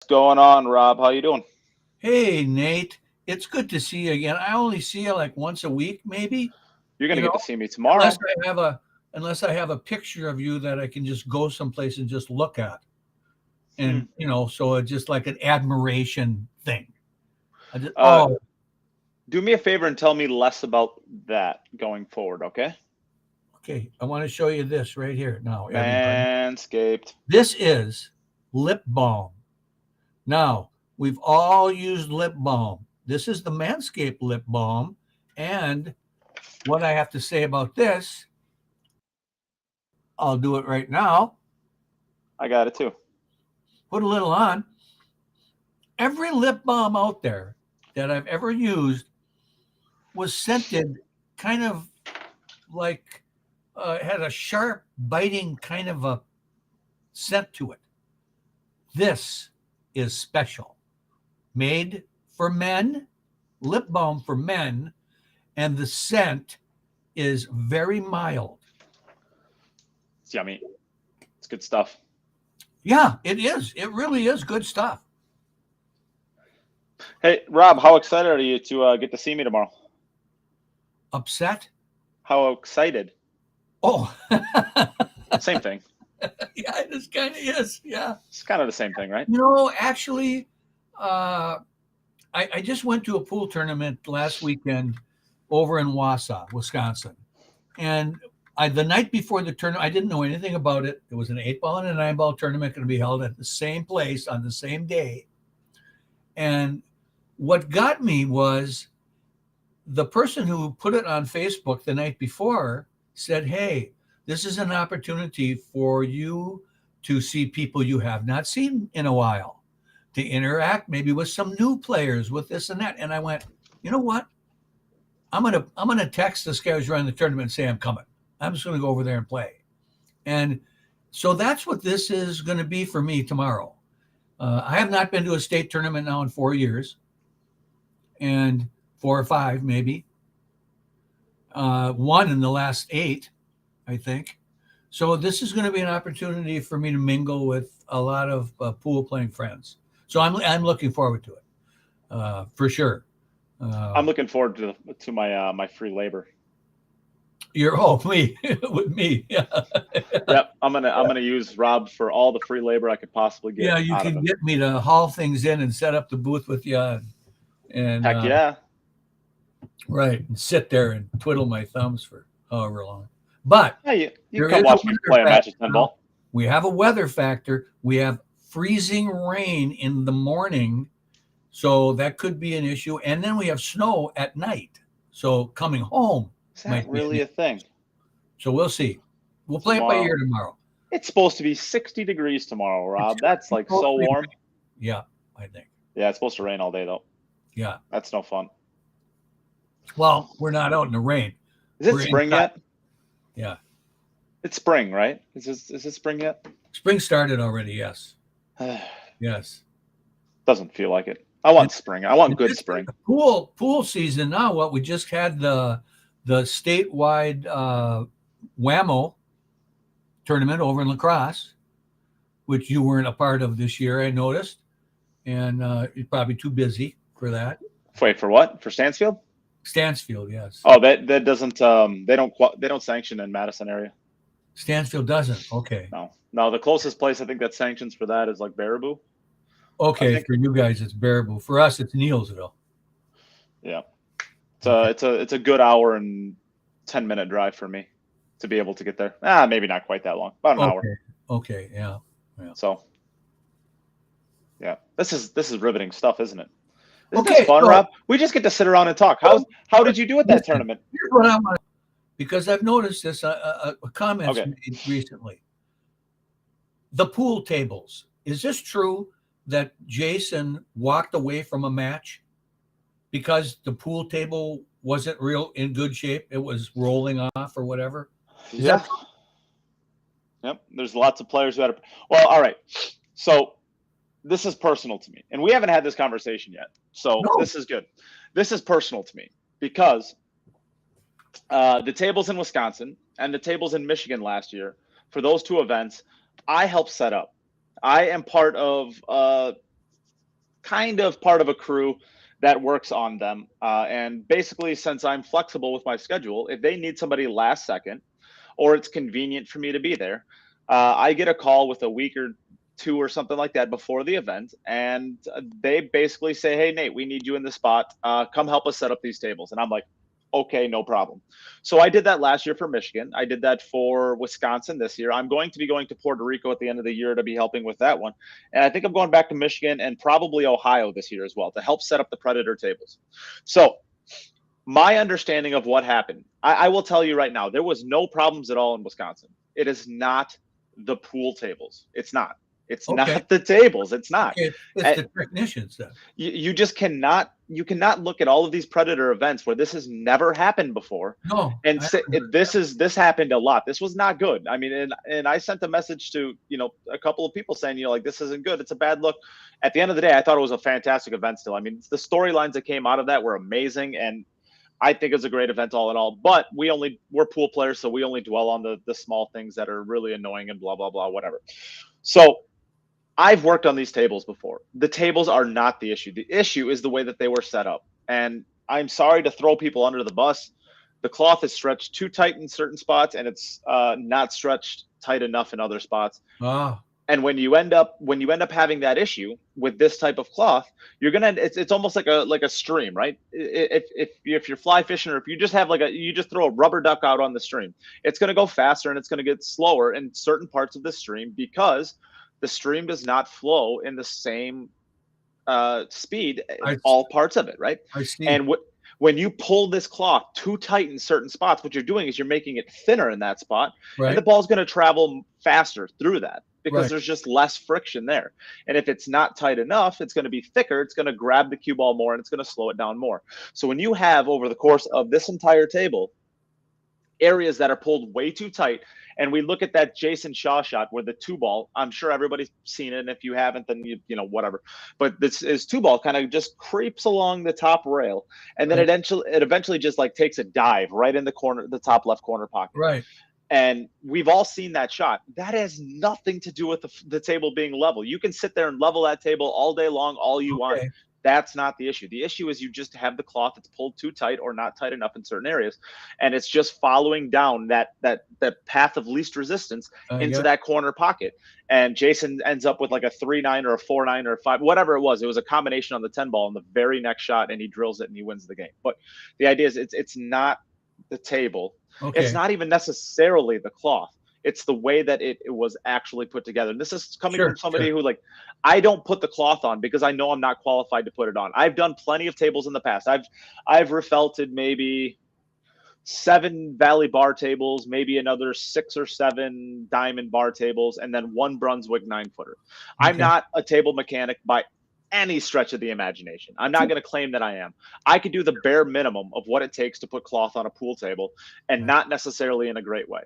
Going on, Rob? How you doing? Hey, Nate. It's good to see you again. I only see you like once a week, maybe, You're gonna you get know, to see me unless tomorrow. I have a unless I have a picture of you that I can just go someplace and just look at. Hmm. So it's just like an admiration thing. I just Uh, oh, do me a favor and tell me less about that going forward, okay? okay. I want to show you this right here now, everybody. Manscaped. This is lip balm. Now, we've all used lip balm. This is the Manscaped lip balm. And what I have to say about this, I'll do it right now. I got it too. Put a little on. Every lip balm out there that I've ever used was scented kind of like had a sharp, biting kind of a scent to it. This is special. Made for men, lip balm for men, and the scent is very mild. It's yummy. It's good stuff. Yeah, it is. It really is good stuff. Hey, Rob, how excited are you to get to see me tomorrow? Upset? How excited? Oh, Same thing. yeah, it is kind of is. Yeah. It's kind of the same thing, right? Actually, uh, I just went to a pool tournament last weekend over in Wausau, Wisconsin. And the night before the tournament, I didn't know anything about it. It was an 8 ball and a 9 ball tournament going to be held at the same place on the same day. And what got me was the person who put it on Facebook the night before said, "Hey, this is an opportunity for you to see people you have not seen in a while, to interact maybe with some new players with this and that." And I went, you know what? I'm gonna text this guy who's running the tournament and say I'm coming. I'm just gonna go over there and play. And so that's what this is going to be for me tomorrow. I have not been to a state tournament now in 4 years, and 4 or 5 maybe. One in the last 8, I think. So this is going to be an opportunity for me to mingle with a lot of pool playing friends. So I'm looking forward to it for sure. Uh, I'm looking forward to my free labor. you're oh me with me. Yeah. Yep, I'm gonna use Rob for all the free labor I could possibly get Yeah, you out of can him. get me to haul things in and set up the booth with you, and Heck yeah. right, and sit there and twiddle my thumbs for however long. But Yeah, you there can come is a watch me weather play a match factor of 10 now. ball. We have a weather factor. We have freezing rain in the morning, so that could be an issue. And then we have snow at night. So coming home Is that might be an really issue. a thing So we'll see. We'll play it by ear tomorrow? tomorrow. It's supposed to be 60 degrees tomorrow, It's, Rob. That's it's like supposed so to be warm. rain. Yeah, I think. Yeah, it's supposed to rain all day though. Yeah. That's no fun. Well, we're not out in the rain. Is it We're spring inside. yet? Yeah. It's spring, right? Is it spring yet? Spring started already. Yes. Yes. Doesn't feel like it. I And want spring. I want And good this is spring. the pool season now. What we just had the statewide Whammo tournament over in Lacrosse, which you weren't a part of this year, I noticed, and you're probably too busy for that. Wait, for what? For Stansfield? Stansfield, yes. Oh, that doesn't they don't sanction in Madison area. Stansfield doesn't. Okay, No. No, the closest place I think that sanctions for that is like Baraboo, I okay. think. For you guys, it's Baraboo. For us, it's Neilsville. Yeah. It's a Okay, it's a it's a good hour and 10-minute drive for me to be able to get there. Maybe not quite that long. About an hour. okay, okay. Yeah, yeah. So yeah, this is riveting stuff, isn't it? Isn't this Okay, fun, so Rob? We just get to sit around and talk. How did you do at that listen. tournament? Here's what I want, because I've noticed this comments Okay, made recently. The pool tables. Is this true that Jason walked away from a match because the pool table wasn't real in good shape? It was rolling off or whatever. Is that yeah, yep. There's lots of players who had. Well, all right. So this is personal to me, and we haven't had this conversation yet. So no? this is good. This is personal to me because the tables in Wisconsin and the tables in Michigan last year for those two events, I helped set up. I am part of kind of part of a crew that works on them. And basically, since I'm flexible with my schedule, if they need somebody last second, or it's convenient for me to be there, I get a call with a week or two or something like that before the event, and they basically say, "Hey, Nate, we need you in the spot. Come help us set up these tables." And I'm like, "Okay, no problem." So I did that last year for Michigan. I did that for Wisconsin this year. I'm going to be going to Puerto Rico at the end of the year to be helping with that one. And I think I'm going back to Michigan and probably Ohio this year as well to help set up the Predator tables. So my understanding of what happened, I will tell you right now, there was no problems at all in Wisconsin. It is not the pool tables. It's not. It's Okay. not the tables. It's not. It's the technicians then. You just cannot look at all of these Predator events where this has never happened before. No. And say, this happened a lot. This was not good. I mean, and I sent a message to, a couple of people saying, like, this isn't good. It's a bad look. At the end of the day, I thought it was a fantastic event still. I mean, the storylines that came out of that were amazing, and I think it's a great event all in all. But we're pool players, so we only dwell on the small things that are really annoying and blah, blah, blah, whatever. So I've worked on these tables before. The tables are not the issue. The issue is the way that they were set up. And I'm sorry to throw people under the bus. The cloth is stretched too tight in certain spots, and it's not stretched tight enough in other spots. Oh. And when you end up having that issue with this type of cloth, it's almost like a stream, right? If you're fly fishing, or if you just have you just throw a rubber duck out on the stream, it's going to go faster and it's going to get slower in certain parts of the stream because the stream does not flow in the same speed in all parts of it, right? I see. And when you pull this cloth too tight in certain spots, what you're doing is you're making it thinner in that spot, right. And the ball's going to travel faster through that because right. there's just less friction there. And if it's not tight enough, it's going to be thicker. It's going to grab the cue ball more, and it's going to slow it down more. So when you have, over the course of this entire table, areas that are pulled way too tight, and we look at that Jason Shaw shot where the two ball, I'm sure everybody's seen it, and if you haven't, then you whatever. But this is two ball kind of just creeps along the top rail, and then it eventually just like takes a dive right in the corner, the top left corner pocket. Right. And we've all seen that shot. That has nothing to do with the table being level. You can sit there and level that table all day long, all you want. That's not the issue. The issue is you just have the cloth that's pulled too tight or not tight enough in certain areas, and it's just following down that path of least resistance into that corner pocket. And Jason ends up with like a 3-9 or a 4-9 or a 5, whatever it was. It was a combination on the 10 ball in the very next shot, and he drills it and he wins the game. But the idea is it's not the table. It's not even necessarily the cloth. It's the way that it was actually put together. And this is coming from somebody who, like, I don't put the cloth on because I know I'm not qualified to put it on. I've done plenty of tables in the past. I've refelted maybe 7 Valley bar tables, maybe another 6 or 7 diamond bar tables, and then 1 Brunswick 9-footer. I'm not a table mechanic by any stretch of the imagination. I'm not going to claim that I am. I could do the bare minimum of what it takes to put cloth on a pool table, and not necessarily in a great way.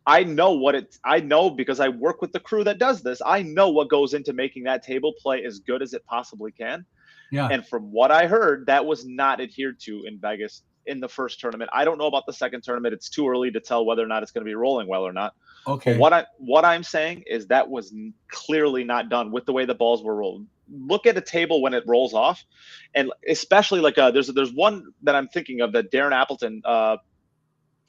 I know because I work with the crew that does this. I know what goes into making that table play as good as it possibly can. Yeah. And from what I heard, that was not adhered to in Vegas in the first tournament. I don't know about the second tournament. It's too early to tell whether or not it's going to be rolling well or not. Okay. But what I'm saying is that was clearly not done with the way the balls were rolled. Look at a table when it rolls off, and especially like there's one that I'm thinking of that Darren Appleton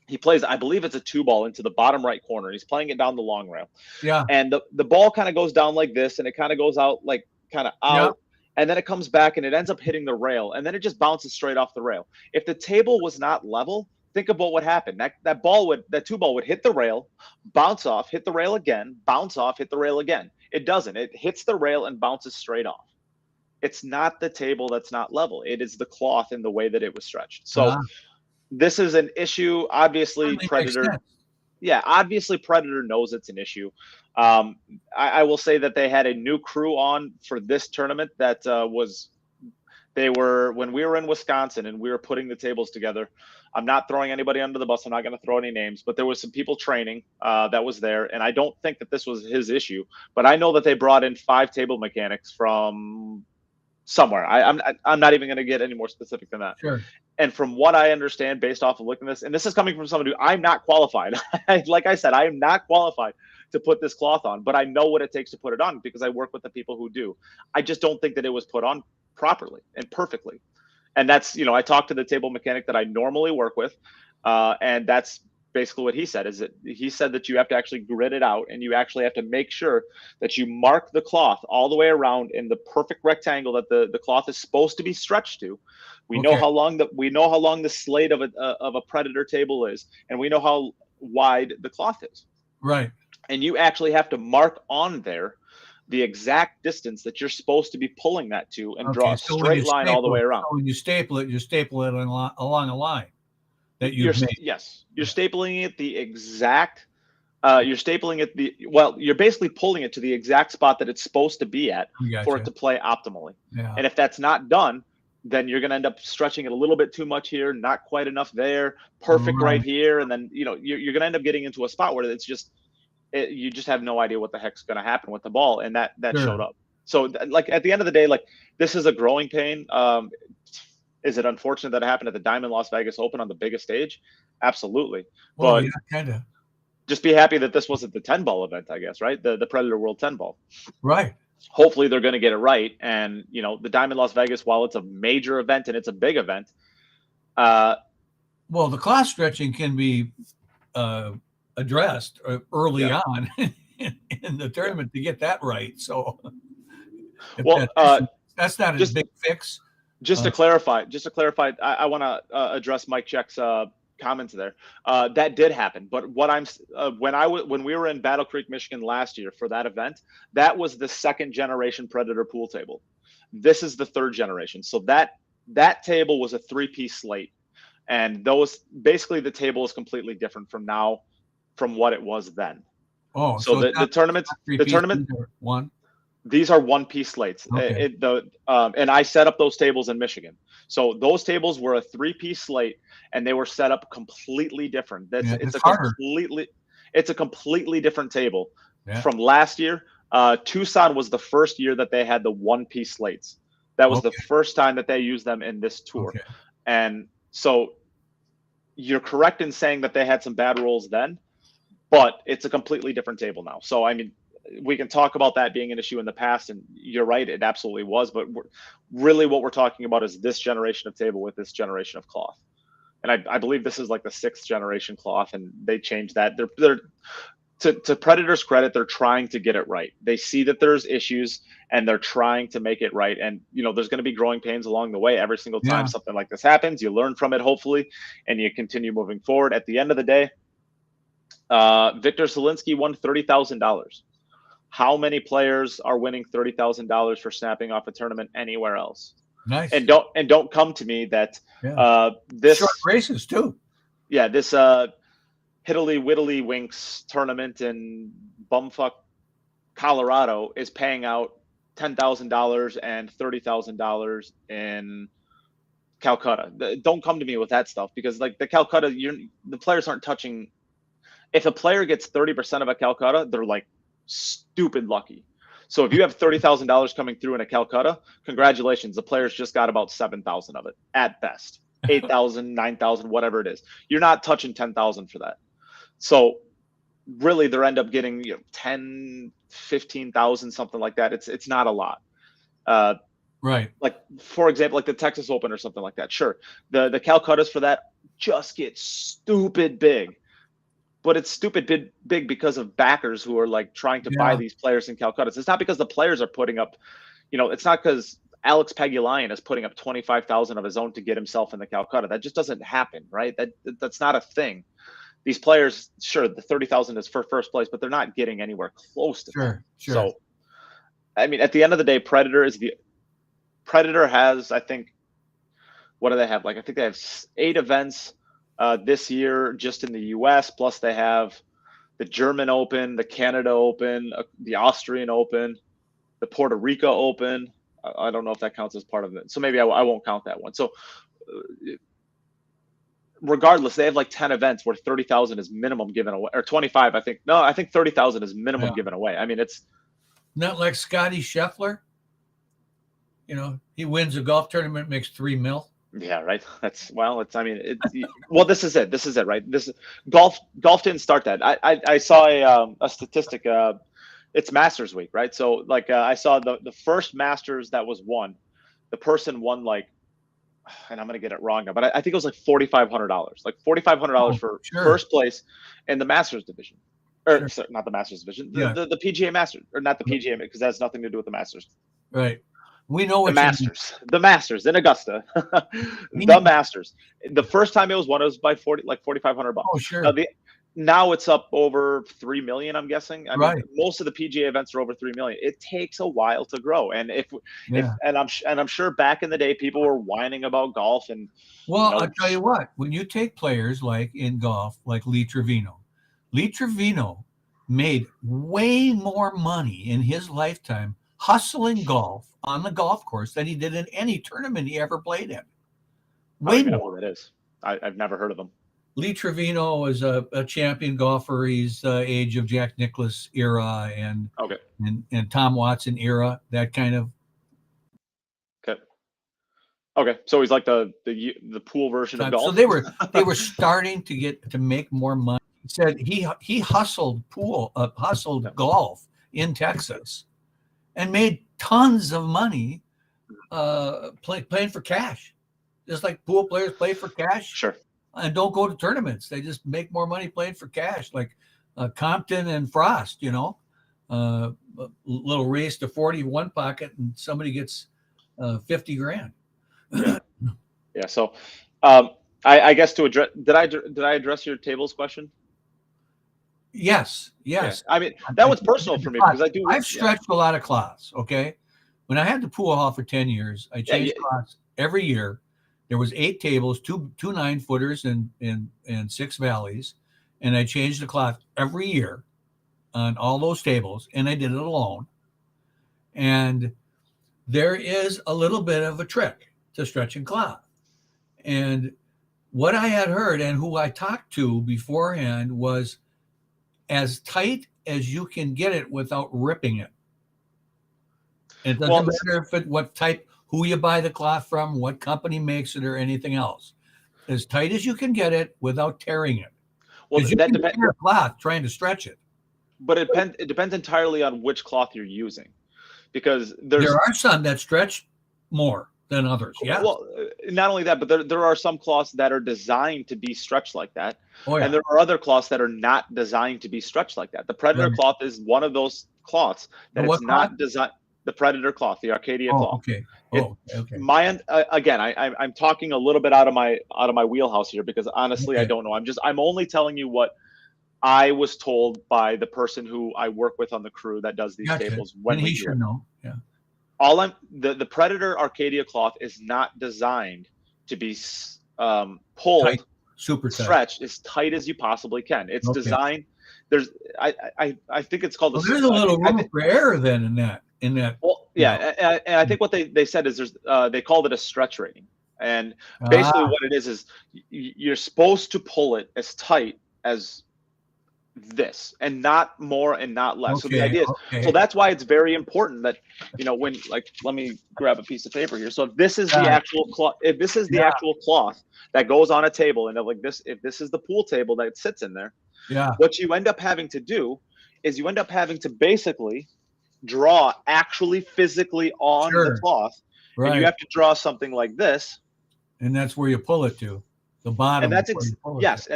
he plays, I believe it's a 2-ball into the bottom right corner. He's playing it down the long rail. Yeah. And the ball kind of goes down like this, and it kind of goes out like kind of out. Yeah. And then it comes back and it ends up hitting the rail, and then it just bounces straight off the rail. If the table was not level, think about what happened. That 2-ball would hit the rail, bounce off, hit the rail again, bounce off, hit the rail again. It doesn't. It hits the rail and bounces straight off. It's not the table that's not level. It is the cloth and the way that it was stretched. So this is an issue. Obviously, Predator. Yeah, obviously Predator knows it's an issue. I will say that they had a new crew on for this tournament that when we were in Wisconsin and we were putting the tables together. I'm not throwing anybody under the bus. I'm not going to throw any names, but there was some people training that was there. And I don't think that this was his issue, but I know that they brought in 5 table mechanics from somewhere. I'm not even going to get any more specific than that. Sure. And from what I understand, based off of looking at this, and this is coming from somebody who I'm not qualified. Like I said, I am not qualified to put this cloth on, but I know what it takes to put it on because I work with the people who do. I just don't think that it was put on properly and perfectly. And that's, I talked to the table mechanic that I normally work with, and that's basically what he said. Is that he said that you have to actually grid it out, and you actually have to make sure that you mark the cloth all the way around in the perfect rectangle that the cloth is supposed to be stretched to. We know how long the slate of a Predator table is, and we know how wide the cloth is. Right. And you actually have to mark on there the exact distance that you're supposed to be pulling that to, and draw a straight line all the way around. So when you staple it along a line that you've made. Yes, you're stapling it the exact. You're basically pulling it to the exact spot that it's supposed to be at for it to play optimally. Yeah. And if that's not done, then you're going to end up stretching it a little bit too much here, not quite enough there, perfect right here, and then you're going to end up getting into a spot where it's just you just have no idea what the heck's going to happen with the ball, and that showed up. So like at the end of the day, like this is a growing pain. Is it unfortunate that it happened at the Diamond Las Vegas Open on the biggest stage? Absolutely. Well, but yeah, kind of. Just be happy that this wasn't the 10-ball event, I guess, right? The Predator World 10-ball. Right. Hopefully they're going to get it right. And, the Diamond Las Vegas, while it's a major event and it's a big event. Well, the cloth stretching can be addressed early on in the tournament to get that right. So, that's not a big fix. Just to clarify, I want to address Mike Check's comments there. That did happen, but when we were in Battle Creek, Michigan last year for that event, that was the second generation Predator pool table. This is the third generation. So that table was a 3-piece slate, and basically the table is completely different from what it was then. Oh, so the tournament one. These are 1-piece slates. Okay. And I set up those tables in Michigan. So those tables were a 3-piece slate, and they were set up completely different. It's a completely different table from last year. Tucson was the first year that they had the 1-piece slates. That was the first time that they used them in this tour. Okay. And so you're correct in saying that they had some bad rolls then, but it's a completely different table now. So, I mean, we can talk about that being an issue in the past, and you're right, it absolutely was. But really what we're talking about is this generation of table with this generation of cloth. And I believe this is like the 6th generation cloth, and they changed that. They're to Predator's credit, they're trying to get it right. They see that there's issues, and they're trying to make it right. And, there's going to be growing pains along the way. Every single time something like this happens, you learn from it, hopefully, and you continue moving forward. At the end of the day, Wiktor Zielinski won $30,000. How many players are winning $30,000 for snapping off a tournament anywhere else? Nice. And don't come to me that this short races too. Yeah, this Hiddly Whittly Winks tournament in bumfuck Colorado is paying out $10,000 and $30,000 in Calcutta. Don't come to me with that stuff, because like the Calcutta, the players aren't touching. If a player gets 30% of a Calcutta, they're like stupid lucky. So if you have $30,000 coming through in a Calcutta, congratulations. The players just got about 7,000 of it at best, 8,000, 9,000, whatever it is. You're not touching 10,000 for that. So really they end up getting 10, 15,000, something like that. It's not a lot. Right. Like, for example, like the Texas Open or something like that. Sure. The Calcuttas for that just get stupid big. But it's stupid big because of backers who are like trying to buy these players in Calcuttas. It's not because the players are putting up, it's not because Alex Pagulayan is putting up 25,000 of his own to get himself in the Calcutta. That just doesn't happen, right? That's not a thing. These players, sure, the 30,000 is for first place, but they're not getting anywhere close to that. Sure. So, I mean, at the end of the day, Predator has, I think, what do they have? Like, I think they have 8 events this year just in the U.S. Plus they have the German Open, the Canada Open, the Austrian Open, the Puerto Rico Open. I don't know if that counts as part of it. So maybe I won't count that one. So regardless, they have like 10 events where 30,000 is minimum given away, or 25, I think. No, I think 30,000 is minimum given away. I mean, it's not like Scotty Scheffler. He wins a golf tournament, makes $3 million. Yeah, right. This is it, right? This golf didn't start that. I saw a statistic. It's Masters week, right? So like I saw the first Masters that was won the person won like, and I'm gonna get it wrong now, but I think it was like $4,500, like $4,500 for first place in the Masters division, or sorry, not the Masters division, the PGA Masters, or not the PGA, because that has nothing to do with the Masters. Right. We know what the Masters in Augusta, the Masters. The first time it was won, it was by $4,500. Oh, sure. Now it's up over 3 million, I'm guessing. I mean, most of the PGA events are over 3 million. It takes a while to grow. And I'm sure back in the day, people were whining about golf. And I'll tell you what, when you take players like in golf, like Lee Trevino made way more money in his lifetime hustling golf on the golf course than he did in any tournament he ever played in. Way more. I don't know who that is. I've never heard of him. Lee Trevino is a champion golfer. He's the age of Jack Nicklaus era and Tom Watson era, that kind of. Okay. So he's like the pool version of golf. So they were starting to make more money. He said he hustled golf in Texas and made tons of money playing for cash, just like pool players play for cash. Sure. And don't go to tournaments. They just make more money playing for cash, like Compton and Frost, a little race to 40 one pocket and somebody gets 50 grand. Yeah. So I guess to address, did I address your tables question? Yes. Yeah. I mean, that was personal for me because I've stretched a lot of cloths. Okay. When I had the pool hall for 10 years, I changed cloths every year. There was 8 tables, two 9-footers and 6 valleys. And I changed the cloth every year on all those tables. And I did it alone. And there is a little bit of a trick to stretching cloth. And what I had heard and who I talked to beforehand was as tight as you can get it without ripping it. It doesn't matter who you buy the cloth from, what company makes it, or anything else. As tight as you can get it without tearing it. Well, that depends on cloth trying to stretch it. But it depends entirely on which cloth you're using, because there are some that stretch more than others. Yeah. Well, not only that, but there are some cloths that are designed to be stretched like that, and there are other cloths that are not designed to be stretched like that. The Predator cloth is one of those cloths that it's not designed. The Predator cloth, the Arcadia cloth. Okay. Again, I'm talking a little bit out of my wheelhouse here because honestly, I don't know. I'm only telling you what I was told by the person who I work with on the crew that does these tables. When he should know. Yeah. The Predator Arcadia cloth is not designed to be pulled, tight, super tight, stretched as tight as you possibly can. It's designed. I think it's called. There's a little room for error then in that. Well, yeah, and I think what they said is they called it a stretch rating, and basically what it is you're supposed to pull it as tight as this and not more and not less. So the idea is, so that's why it's very important that when let me grab a piece of paper here. So if this is the actual cloth, actual cloth that goes on a table, and if this is the pool table that sits in there, what you end up having to do is you end up having to basically draw actually physically on the cloth, and you have to draw something like this, and that's where you pull it to the bottom. And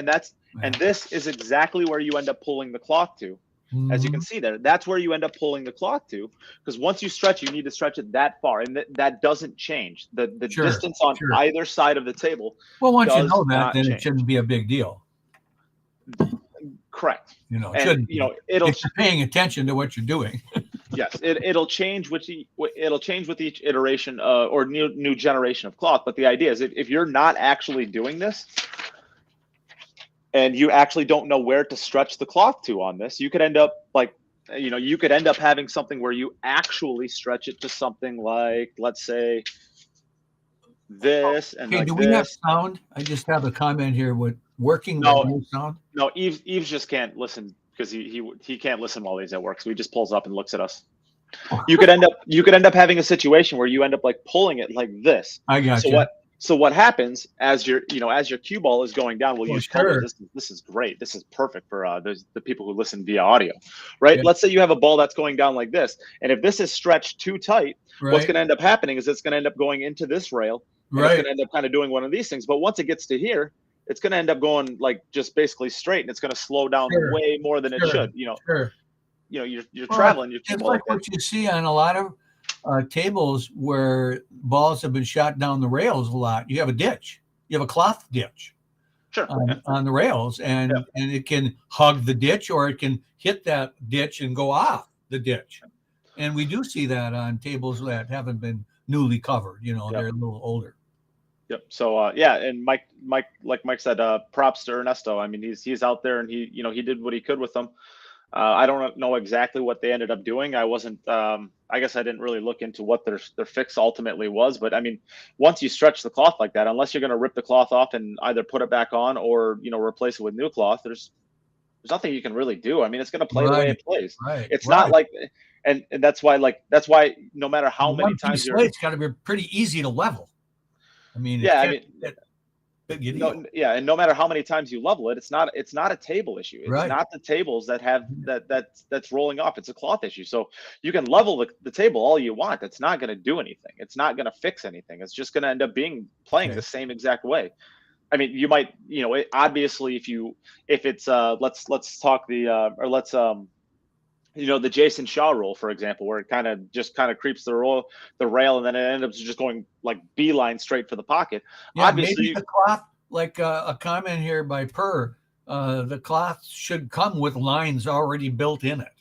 that's and this is exactly where you end up pulling the cloth to. As you can see there, that's where you end up pulling the cloth to, because once you stretch, you need to stretch it that far, and that doesn't change. The distance on either side of the table. Well, once you know that, then it shouldn't be a big deal. Correct. If you're paying attention to what you're doing. Yes, it'll change with each iteration or new generation of cloth. But the idea is, if you're not actually doing this, and you actually don't know where to stretch the cloth to on this, you could end up having something where you actually stretch it to something like, let's say, this and like do we have sound? I just have a comment here with working with no sound. No, Yves just can't listen because he can't listen while he's at work, so he just pulls up and looks at us. You could end up having a situation where you end up like pulling it like this. I got you. So what happens as your cue ball is going down? We'll use colors. This is great. This is perfect for the people who listen via audio, right? Let's say you have a ball that's going down like this, and if this is stretched too tight, what's going to end up happening is it's going to end up going into this rail, and it's going to end up kind of doing one of these things. But once it gets to here, it's going to end up going like just basically straight, and it's going to slow down way more than it should. You're traveling. It's like what you see on a lot of tables where balls have been shot down the rails a lot. You have a ditch. You have a cloth ditch on the rails, and it can hug the ditch, or it can hit that ditch and go off the ditch. And we do see that on tables that haven't been newly covered. They're a little older. Yep. So and Mike, like Mike said, props to Ernesto. I mean, he's out there, and he did what he could with them. I don't know exactly what they ended up doing. I wasn't. I guess I didn't really look into what their fix ultimately was. But I mean, once you stretch the cloth like that, unless you're going to rip the cloth off and either put it back on or replace it with new cloth, there's nothing you can really do. I mean, it's going to play the way it plays. It's not like, and that's why no matter how many times it's got to be pretty easy to level. I mean, and no matter how many times you level it, it's not a table issue. It's not the tables that have that's rolling off. It's a cloth issue. So you can level the table all you want. It's not going to do anything. It's not going to fix anything. It's just going to end up playing the same exact way. I mean, you might, obviously if it's let's talk the Jason Shaw rule, for example, where it kind of creeps the rail, and then it ends up just going like beeline straight for the pocket. Yeah, obviously, maybe the cloth, like a comment here by Per, the cloth should come with lines already built in it.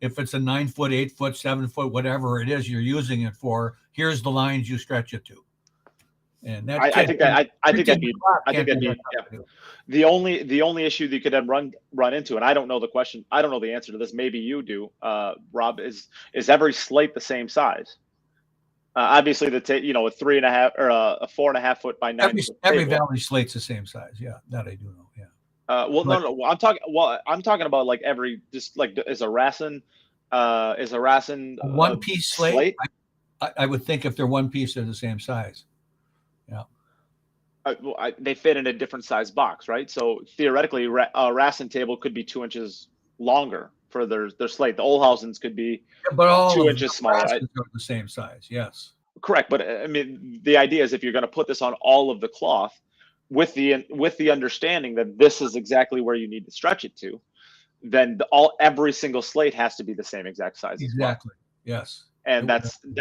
If it's a 9 foot, 8 foot, 7 foot, whatever it is you're using it for, here's the lines you stretch it to. And that I think that'd be the only issue that you could then run into, and I don't know the answer to this. Maybe you do, Rob. Is every slate the same size? Obviously, a 3.5 or a 4.5 foot by 9 foot. Every Valley slate's the same size. Yeah, that I do know. Yeah. No. I'm talking about like every is a Racing one piece slate. I would think if they're one piece, they're the same size. Yeah. They fit in a different size box, right? So theoretically, a Racing table could be 2 inches longer for their slate. The Olhausens could be 2 inches smaller. Are the same size, yes. Correct, but I mean, the idea is if you're going to put this on all of the cloth, with the understanding that this is exactly where you need to stretch it to, then every single slate has to be the same exact size. Exactly. Yes. And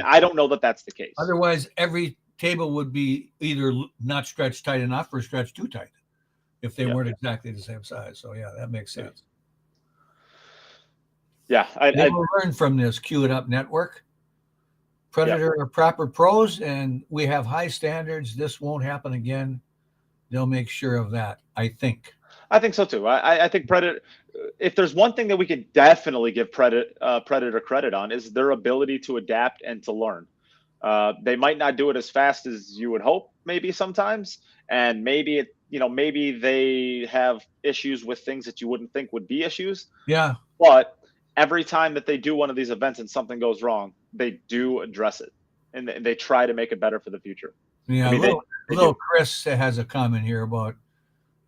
I don't know that that's the case. Otherwise, every table would be either not stretched tight enough or stretched too tight if they weren't exactly the same size. So yeah, that makes sense. Yeah, I will learn from this Cue It Up network. Predator are proper pros, and we have high standards. This won't happen again. They'll make sure of that, I think. I think so too. I think Predator, if there's one thing that we could definitely give Predator credit on, is their ability to adapt and to learn. They might not do it as fast as you would hope, maybe sometimes, and maybe they have issues with things that you wouldn't think would be issues. Yeah. But every time that they do one of these events and something goes wrong, they do address it, and they try to make it better for the future. Yeah. Little Chris has a comment here about,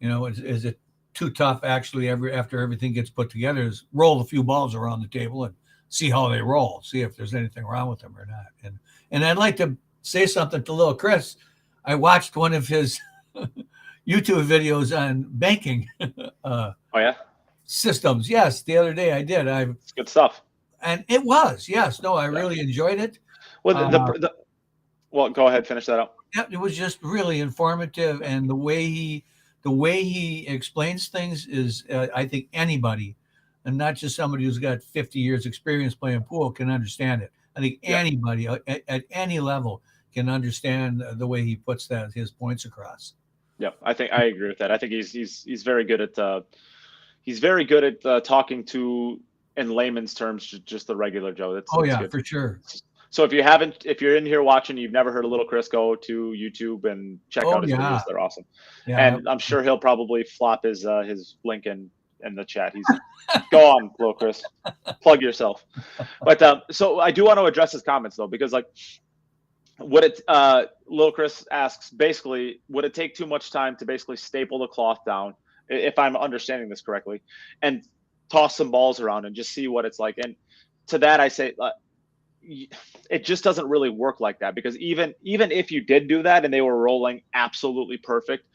is it too tough actually after everything gets put together is roll a few balls around the table and see how they roll, see if there's anything wrong with them or not. And I'd like to say something to little Chris. I watched one of his YouTube videos on banking systems. Yes, the other day I did. It's good stuff. And it was, yes. No, I really enjoyed it. Well, well, go ahead, finish that up. Yeah, it was just really informative, and the way he explains things is, I think anybody, and not just somebody who's got 50 years experience playing pool, can understand it. I think anybody at any level can understand the way he puts his points across. Yeah, I think I agree with that. I think he's very good at talking to, in layman's terms, just the regular Joe. That's good. For sure. So if you're in here watching, you've never heard of Little Chris, go to YouTube and check out his videos. They're awesome. Yeah, and I'm sure he'll probably flop his link in the chat. Go on, Little Chris, plug yourself. But so I do want to address his comments though, because would it Lil Chris asks, basically, would it take too much time to basically staple the cloth down, if I'm understanding this correctly, and toss some balls around and just see what it's like? And to that I say, it just doesn't really work like that, because even if you did do that and they were rolling absolutely perfect,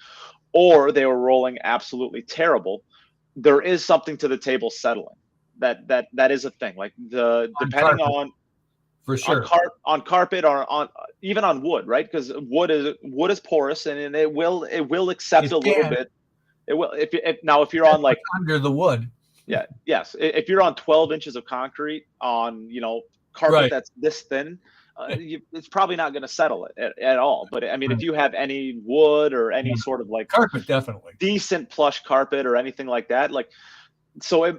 or they were rolling absolutely terrible, there is something to the table settling. That is a thing. Like depending carpet, for sure. on carpet, or on even on wood, right? Because wood is porous, and it will accept a little bit. It will, if you're on like under the wood. Yeah, yes. If you're on 12 inches of concrete on, carpet that's this thin, it's probably not going to settle it at all. But I mean, if you have any wood or any sort of like carpet, definitely decent plush carpet or anything like that, like, so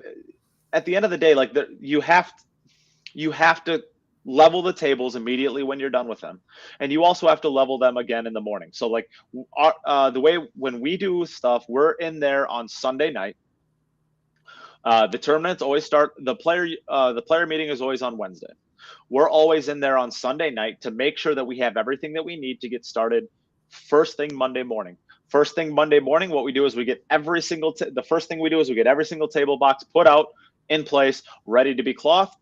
at the end of the day, like you have to level the tables immediately when you're done with them, and you also have to level them again in the morning. So like the way when we do stuff, we're in there on Sunday night. The tournaments always start. The player meeting is always on Wednesday. We're always in there on Sunday night to make sure that we have everything that we need to get started first thing Monday morning. First thing Monday morning, what we do is we get every single the first thing we do is we get every single table box put out in place, ready to be clothed.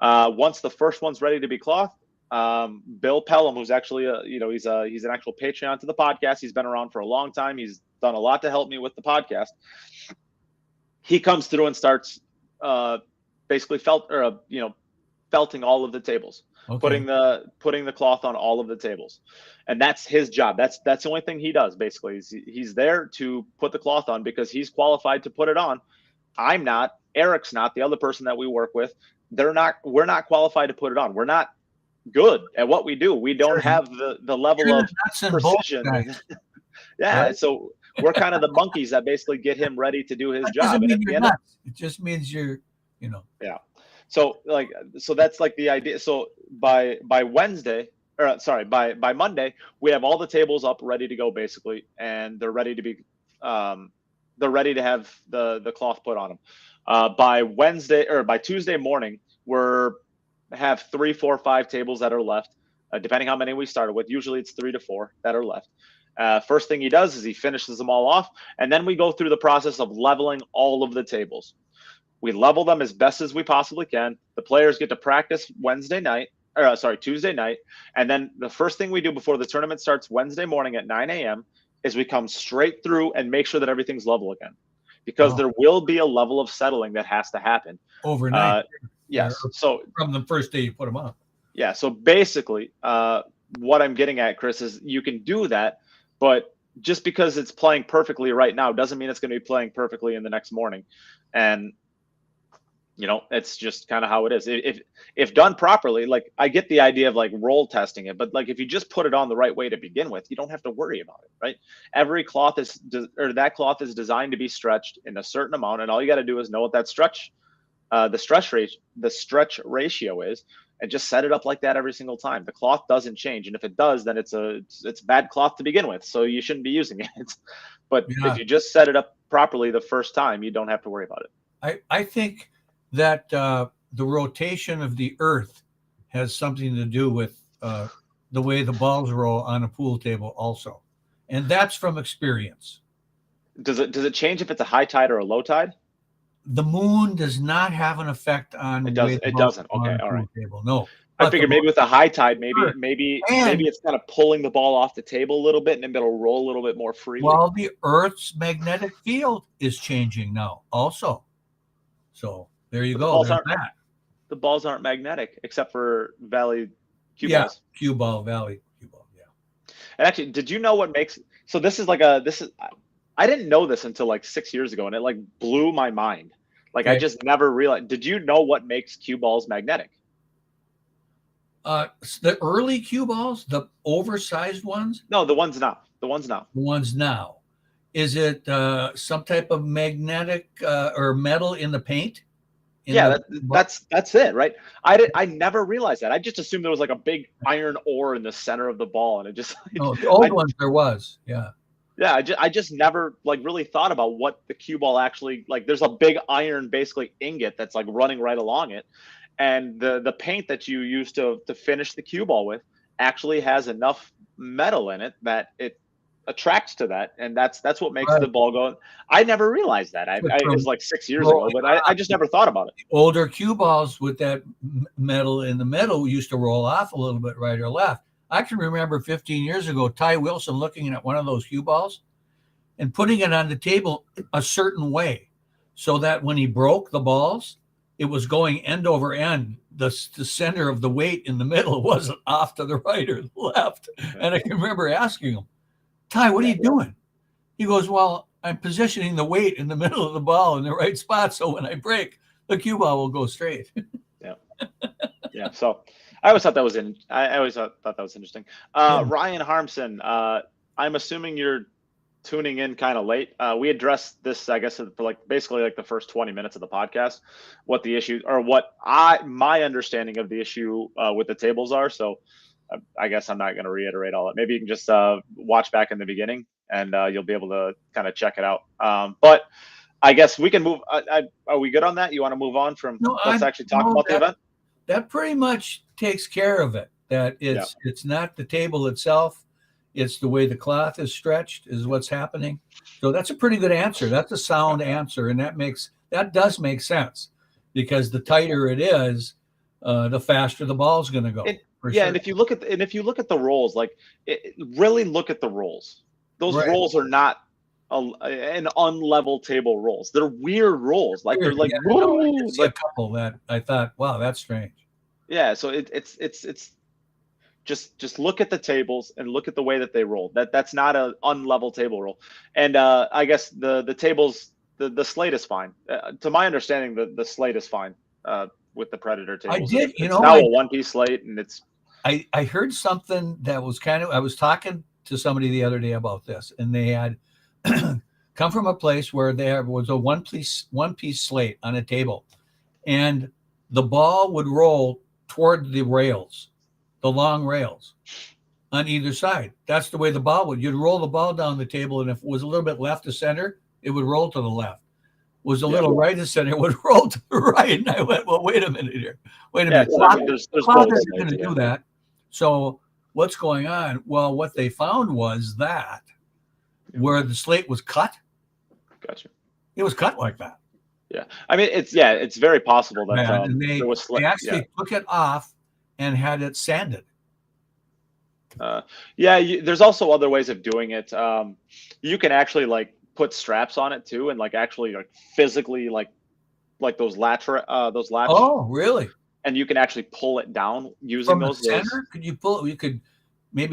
Once the first one's ready to be clothed, Bill Pelham, who's actually he's an actual Patreon to the podcast. He's been around for a long time. He's done a lot to help me with the podcast. He comes through and starts basically felting all of the tables, putting the cloth on all of the tables, and that's his job. That's the only thing he does. Basically, he's there to put the cloth on because he's qualified to put it on. I'm not. Eric's not. The other person that we work with, they're not. We're not qualified to put it on. We're not good at what we do. We don't have the level of precision. Yeah, right? So we're kind of the monkeys that basically get him ready to do his job. And it just means you're, Yeah. So that's like the idea. So by Wednesday, or sorry, by Monday, we have all the tables up ready to go basically, and they're ready to be, they're ready to have the cloth put on them. By Wednesday or by Tuesday morning, have 3, 4, 5 tables that are left, depending how many we started with. Usually it's 3 to 4 that are left. First thing he does is he finishes them all off, and then we go through the process of leveling all of the tables. We level them as best as we possibly can. The players get to practice Tuesday night, and then the first thing we do before the tournament starts Wednesday morning at 9 a.m. is we come straight through and make sure that everything's level again, because there will be a level of settling that has to happen overnight. Yes. So from the first day you put them on. Yeah. So basically, what I'm getting at, Chris, is you can do that, but just because it's playing perfectly right now doesn't mean it's going to be playing perfectly in the next morning. And it's just kind of how it is. If done properly, like I get the idea of like roll testing it, but like if you just put it on the right way to begin with, you don't have to worry about it, right? Every cloth that cloth is designed to be stretched in a certain amount, and all you got to do is know what that the stretch ratio is, and just set it up like that every single time. The cloth doesn't change, and if it does, then it's bad cloth to begin with, so you shouldn't be using it. But if you just set it up properly the first time, you don't have to worry about it. I think that the rotation of the earth has something to do with the way the balls roll on a pool table also. And that's from experience. Does it change if it's a high tide or a low tide? The moon does not have an effect on it doesn't. Okay, all right. Table. No. I figured maybe with a high tide, maybe it's kind of pulling the ball off the table a little bit, and then it'll roll a little bit more freely. Well, the Earth's magnetic field is changing now also. So there you go. The balls aren't magnetic except for Valley cue balls. Cue ball, Valley cue ball, yeah. And actually, did you know what makes? So I didn't know this until like 6 years ago, and it like blew my mind. Like I just never realized. Did you know what makes cue balls magnetic? The early cue balls, the oversized ones? No, the ones now. The ones now. Is it some type of magnetic or metal in the paint? That's it, right? I never realized that. I just assumed there was like a big iron ore in the center of the ball, and it just. The old ones there was, yeah. Yeah, I just never like really thought about what the cue ball actually like. There's a big iron basically ingot that's like running right along it, and the paint that you use to finish the cue ball with actually has enough metal in it that it attracts to that, and that's what makes Right. the ball go. I never realized that. It was like 6 years ago, but I just never thought about it. Older cue balls with that metal in the middle used to roll off a little bit right or left. I can remember 15 years ago, Ty Wilson looking at one of those cue balls and putting it on the table a certain way so that when he broke the balls, it was going end over end. The center of the weight in the middle wasn't off to the right or the left. And I can remember asking him, Ty, what are you doing? He goes, well, I'm positioning the weight in the middle of the ball in the right spot, so when I break, the cue ball will go straight. Yeah. So I always thought that was I always thought that was interesting. Ryan Harmson, I'm assuming you're tuning in kind of late. We addressed this, I guess, for basically the first 20 minutes of the podcast, what the issue or what my understanding of the issue with the tables are. So I guess I'm not going to reiterate all that. Maybe you can just watch back in the beginning, and you'll be able to kind of check it out. But I guess we can move. Are we good on that? You want to move on from? Let's actually talk about the event. That pretty much takes care of it. That it's not the table itself. It's the way the cloth is stretched is what's happening. So that's a pretty good answer. That's a sound answer, and that does make sense, because the tighter it is, the faster the ball's going to go. Sure. And if you look at the rolls, really look at the rolls. Those rolls are not an unlevel table rolls. They're weird rolls. They're like a couple that I thought, wow, that's strange. Yeah, so it's just look at the tables and look at the way that they roll. That's not an unlevel table roll. And I guess the tables, the slate is fine. To my understanding, the slate is fine with the Predator tables. It's now a one-piece slate, and it's. I heard something that was I was talking to somebody the other day about this, and they had come from a place where there was a one-piece slate on a table, and the ball would roll toward the rails, the long rails on either side. That's the way the ball would. You'd roll the ball down the table, and if it was a little bit left to center, it would roll to the left. Was a little right to center, it would roll to the right. And I went, well, wait a minute here. Wait a minute. There's going to do that. So what's going on? Well, what they found was that where the slate was cut. Gotcha. It was cut like that. Yeah. I mean, it's very possible that they actually took it off and had it sanded. There's also other ways of doing it. You can actually put straps on it too, and actually physically those latch. Oh, really? And you can actually pull it down using from those. Center? Could you pull? You could. I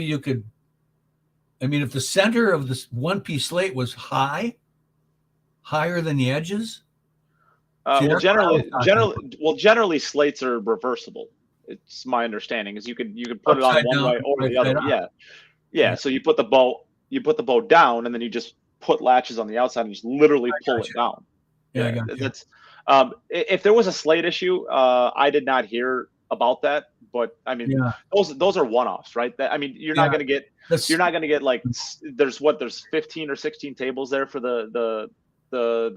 mean, if the center of this one-piece slate was higher than the edges. Generally slates are reversible. It's my understanding is you could put it on one way or the other. Yeah. So you put the bow down, and then you just put latches on the outside and just literally pull it down. Yeah. That's if there was a slate issue, I did not hear about that. But I mean, those are one-offs, right? You're not going to get there's 15 or 16 tables there for the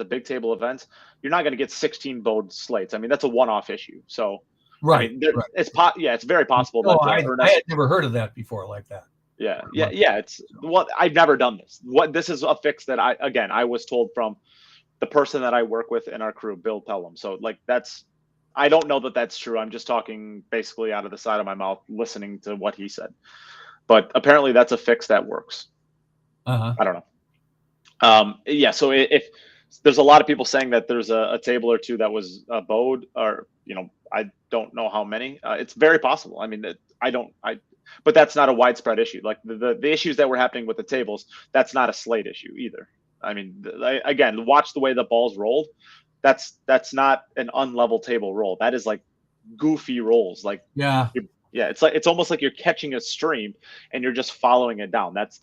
big table events. You're not going to get 16 bowed slates. I mean, that's a one-off issue. So right, it's very possible. I had never heard of that before like that. Yeah. It's I've never done this. This is a fix that I was told from the person that I work with in our crew, Bill Pelham. So I don't know that that's true. I'm just talking basically out of the side of my mouth, listening to what he said. But apparently that's a fix that works. I don't know. So if there's a lot of people saying that there's a table or two that was bowed, or I don't know how many. It's very possible. I mean, but that's not a widespread issue. Like the issues that were happening with the tables, that's not a slate issue either. I mean, again, watch the way the ball's rolled. That's not an unlevel table roll. That is goofy rolls. It's almost like you're catching a stream and you're just following it down. That's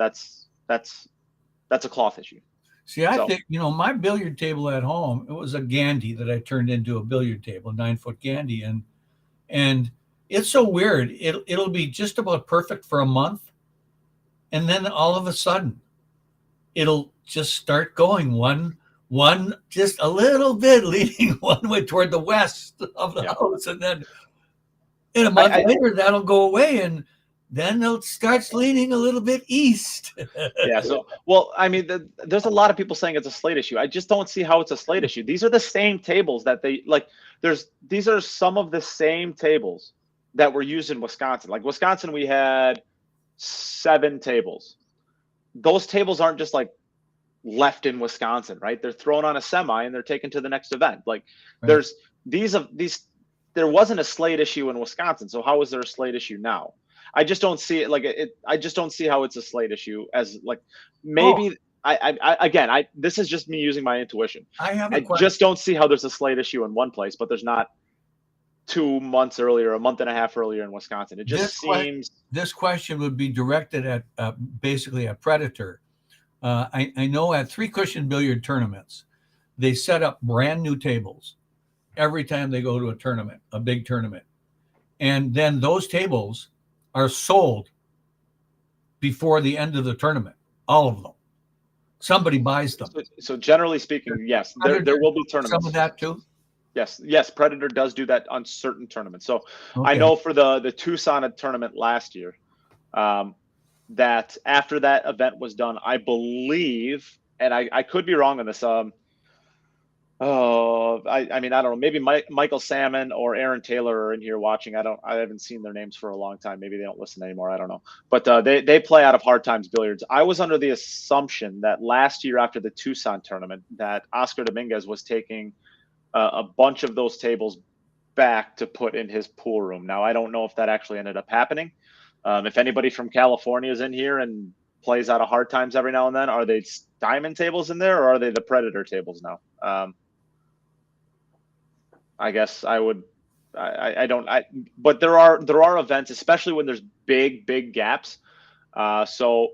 a cloth issue. See, I think, my billiard table at home, it was a Gandy that I turned into a billiard table, a 9-foot Gandy. And it's so weird. It'll be just about perfect for a month. And then all of a sudden, it'll just start going one just a little bit leaning one way toward the west of the house. And then in a month later, that'll go away. And then it starts leaning a little bit east. Yeah. So, well, I mean, there's a lot of people saying it's a slate issue. I just don't see how it's a slate issue. These are the same tables that they like. These are some of the same tables that were used in Wisconsin. Like Wisconsin, we had 7 tables. Those tables aren't just like left in Wisconsin, right? They're thrown on a semi and they're taken to the next event. Like Right. there wasn't a slate issue in Wisconsin. So how is there a slate issue now? I just don't see it like it. I just don't see how it's a slate issue as like maybe this is just me using my intuition. I have a I question. just don't see how there's a slate issue in one place, but there's not 2 months earlier, a month and a half earlier in Wisconsin. It just seems. This question would be directed at basically a Predator. I know at 3 cushion billiard tournaments, they set up brand new tables every time they go to a tournament, a big tournament. And then those tables are sold before the end of the tournament, all of them. Somebody buys them. So generally speaking, yes, there will be tournaments. Some of that too? Yes, Predator does do that on certain tournaments. So Okay. I know for the Tucson tournament last year, that after that event was done, I believe, and I could be wrong on this. I mean, I don't know. Maybe Michael Salmon or Aaron Taylor are in here watching. I haven't seen their names for a long time. Maybe they don't listen anymore. I don't know. But they play out of Hard Times Billiards. I was under the assumption that last year after the Tucson tournament, that Oscar Dominguez was taking a bunch of those tables back to put in his pool room. Now, I don't know if that actually ended up happening. If anybody from California is in here and plays out of Hard Times every now and then, are they diamond tables in there, or are they the Predator tables now? I guess I would. But there are events, especially when there's big gaps. So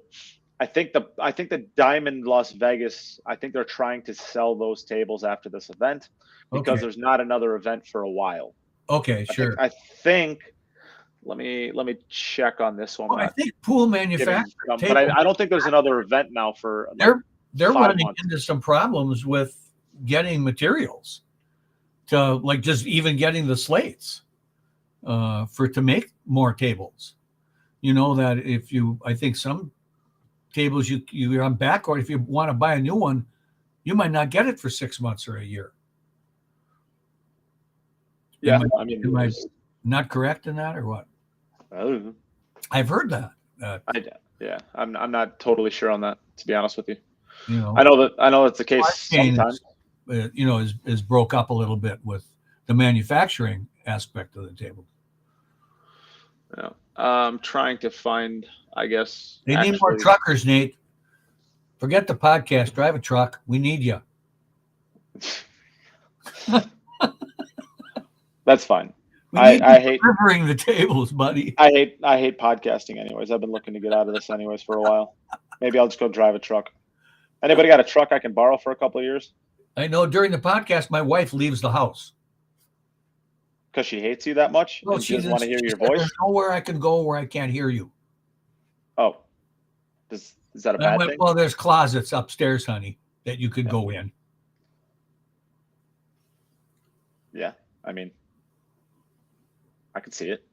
I think the Diamond Las Vegas, I think they're trying to sell those tables after this event because there's not another event for a while. Okay, sure. I think let me check on this one. Well, I think pool manufacturers, but I don't think there's another event now for. They're running months. into some problems with getting materials to like just even getting the slates to make more tables. You know that I think some tables you're on back, or if you want to buy a new one, you might not get it for 6 months or a year. Yeah, am I not correct in that, or what? I don't know. I've heard that. I'm not totally sure on that, to be honest with you. You know, I know that's the case sometimes. Is broke up a little bit with the manufacturing aspect of the table. Yeah, I'm trying to find. I guess they need more truckers, Nate. Forget the podcast. Drive a truck. We need you. That's fine. I hate delivering the tables, buddy. I hate podcasting anyways. I've been looking to get out of this anyways for a while. Maybe I'll just go drive a truck. Anybody got a truck I can borrow for a couple of years? I know during the podcast, my wife leaves the house. Because she hates you that much? Well, and she doesn't want to hear your voice? There's nowhere I can go where I can't hear you. Oh. Is that a bad thing? Well, there's closets upstairs, honey, that you could go in. Yeah, I mean, I can see it.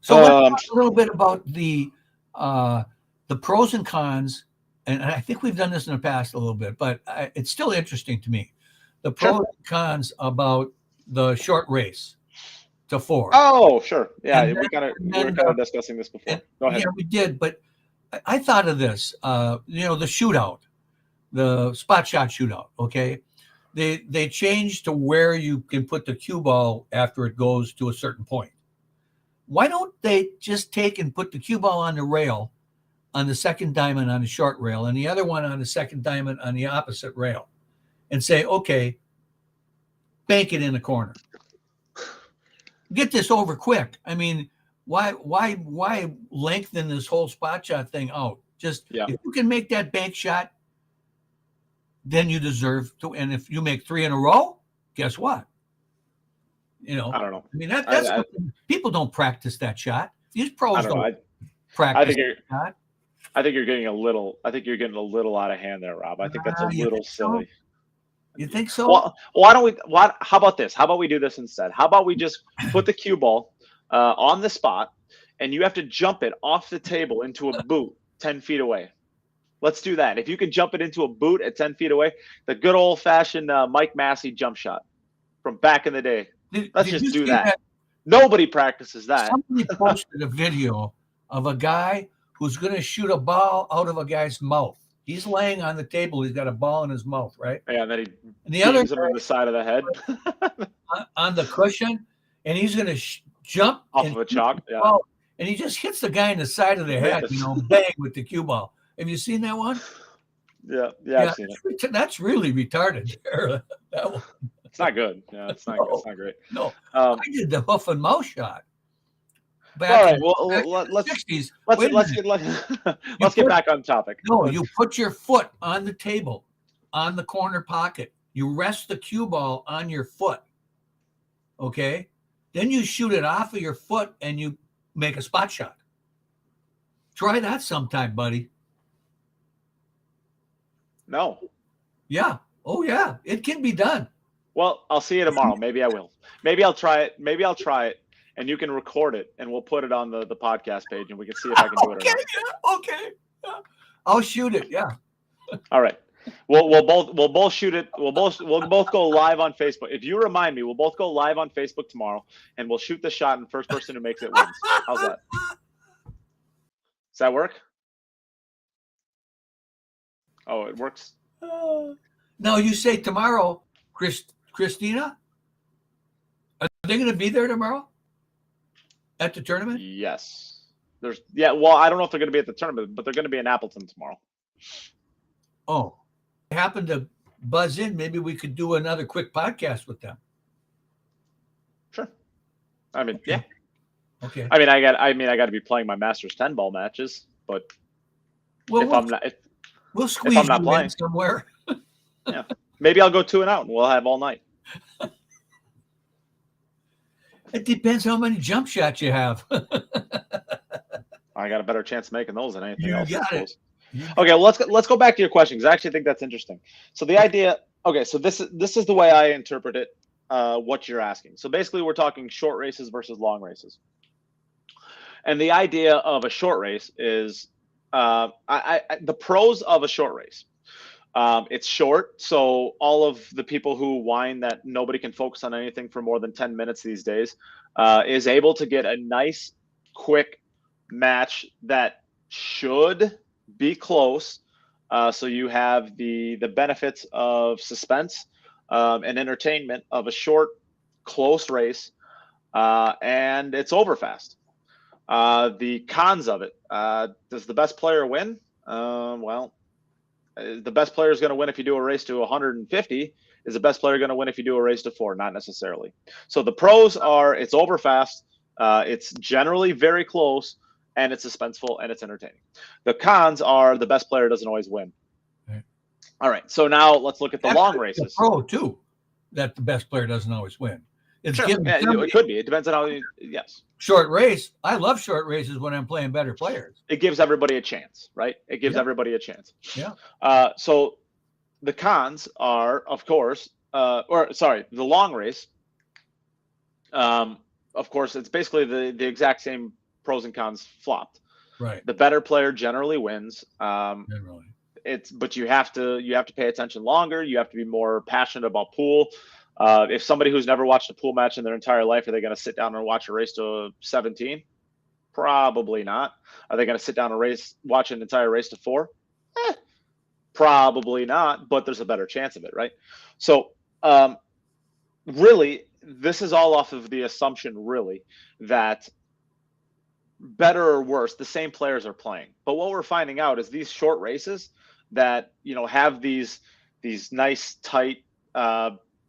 So let's talk a little bit about the pros and cons, and I think we've done this in the past a little bit, but it's still interesting to me. The pros and cons about the short race to 4. Oh, sure. Yeah, we were kind of discussing this before. Go ahead. Yeah, we did, but I thought of this. The shootout, the spot shot shootout. Okay, they changed to where you can put the cue ball after it goes to a certain point. Why don't they just take and put the cue ball on the rail, on the second diamond on the short rail, and the other one on the second diamond on the opposite rail, and say, okay, bank it in the corner. Get this over quick. I mean, why lengthen this whole spot shot thing out? Just if you can make that bank shot, then you deserve to. And if you make 3 in a row, guess what? I don't know. I mean, that's people don't practice that shot. These pros don't practice that shot. I think you're getting a little out of hand there, Rob. I think that's a little silly. You think so? Well, why don't we? How about this? How about we do this instead? How about we just put the cue ball on the spot, and you have to jump it off the table into a boot 10 feet away. Let's do that. If you can jump it into a boot at 10 feet away, the good old fashioned Mike Massey jump shot from back in the day. Let's just do that. Nobody practices that. Somebody posted a video of a guy who's going to shoot a ball out of a guy's mouth. He's laying on the table. He's got a ball in his mouth, right? Yeah, and then the other him in the side of the head on the cushion, and he's going to jump off of a chalk. Yeah. And he just hits the guy in the side of the head, bang with the cue ball. Have you seen that one? Yeah, I've seen it. That's really retarded. That one. It's not good. Yeah, it's not great. No, I did the hoof and mouth shot. All right. Well, let's 60s. Let's get back on topic. No, you put your foot on the table, on the corner pocket. You rest the cue ball on your foot. Okay. Then you shoot it off of your foot and you make a spot shot. Try that sometime, buddy. No. Yeah. Oh, yeah. It can be done. Well, I'll see you tomorrow. Maybe I will. Maybe I'll try it. And you can record it, and we'll put it on the podcast page, and we can see if I can do it or not. Yeah, okay. Yeah. I'll shoot it. Yeah. All right. We'll both shoot it. We'll both go live on Facebook. If you remind me, we'll both go live on Facebook tomorrow, and we'll shoot the shot, and first person who makes it wins. How's that? Does that work? Oh, it works. Now you say tomorrow, Christina? Are they going to be there tomorrow at the tournament? Yes. Well, I don't know if they're going to be at the tournament, but they're going to be in Appleton tomorrow. Oh, I happened to buzz in. Maybe we could do another quick podcast with them. Sure. I mean, yeah. Okay. I got to be playing my Masters 10 ball matches, but we'll squeeze you in somewhere. Yeah. Maybe I'll go 2 and out, and we'll have all night. It depends how many jump shots you have. I got a better chance of making those than anything else. Got it. Okay, well, let's go back to your question, because I actually think that's interesting. So the idea, so this is the way I interpret it. What you're asking. So basically, we're talking short races versus long races, and the idea of a short race is the pros of a short race. It's short, so all of the people who whine that nobody can focus on anything for more than 10 minutes these days is able to get a nice, quick match that should be close. So you have the benefits of suspense and entertainment of a short, close race, and it's over fast. The cons of it: does the best player win? Well. The best player is going to win if you do a race to 150. Is the best player going to win if you do a race to 4? Not necessarily. So the pros are it's over fast, it's generally very close, and it's suspenseful and it's entertaining. The cons are the best player doesn't always win. Right. All right. So now let's look at the long races. Pro too, that the best player doesn't always win. It's sure. It could be. It depends on how you. Yes. Short race. I love short races when I'm playing better players. It gives everybody a chance, right? It gives everybody a chance. Yeah. So the cons are, of course, the long race. Of course, it's basically the exact same pros and cons flopped. Right. The better player generally wins. Generally. But you have to pay attention longer. You have to be more passionate about pool. If somebody who's never watched a pool match in their entire life, are they going to sit down and watch a race to 17? Probably not. Are they going to sit down and watch an entire race to 4? Probably not, but there's a better chance of it, right? So really, this is all off of the assumption, really, that better or worse, the same players are playing. But what we're finding out is these short races that, have these nice, tight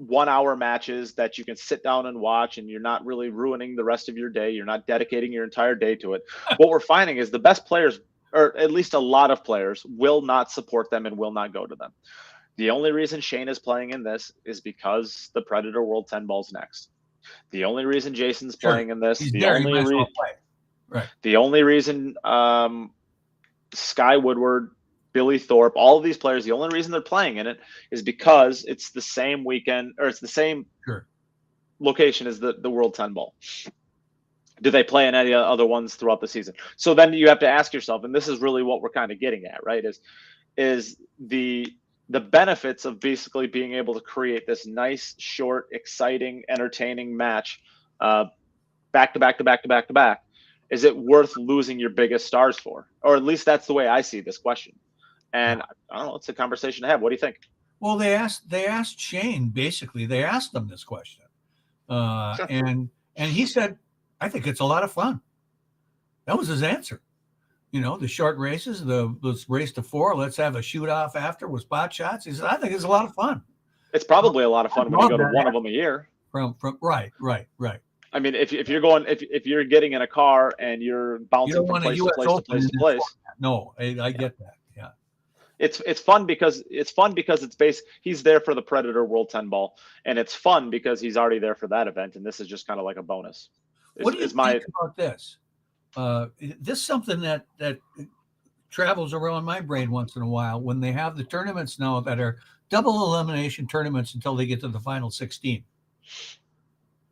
1-hour matches that you can sit down and watch, and you're not really ruining the rest of your day. You're not dedicating your entire day to it. What we're finding is the best players, or at least a lot of players, will not support them and will not go to them. The only reason Shane is playing in this is because the Predator World 10 Ball's next. The only reason Jason's playing in this, the only reason Sky Woodward Billy Thorpe, all of these players, the only reason they're playing in it is because it's the same weekend, or it's the same location as the World 10 Ball. Do they play in any other ones throughout the season? So then you have to ask yourself, and this is really what we're kind of getting at, right? Is the benefits of basically being able to create this nice, short, exciting, entertaining match, back to back to back to back to back. Is it worth losing your biggest stars for? Or at least that's the way I see this question. And I don't know, it's a conversation to have. What do you think? Well, they asked Shane, basically. They asked him this question. Sure. And he said, I think it's a lot of fun. That was his answer. The short races, let's race to 4. Let's have a shoot off after with spot shots. He said, I think it's a lot of fun. It's probably a lot of fun when you go to one of them a year. From right. I mean, if you're getting in a car and you're bouncing from place to place. No, I get that. Yeah. It's fun because it's based. He's there for the Predator World 10 Ball, and it's fun because he's already there for that event, and this is just kind of like a bonus. What do you think about this? This is something that travels around my brain once in a while when they have the tournaments now that are double elimination tournaments until they get to the final 16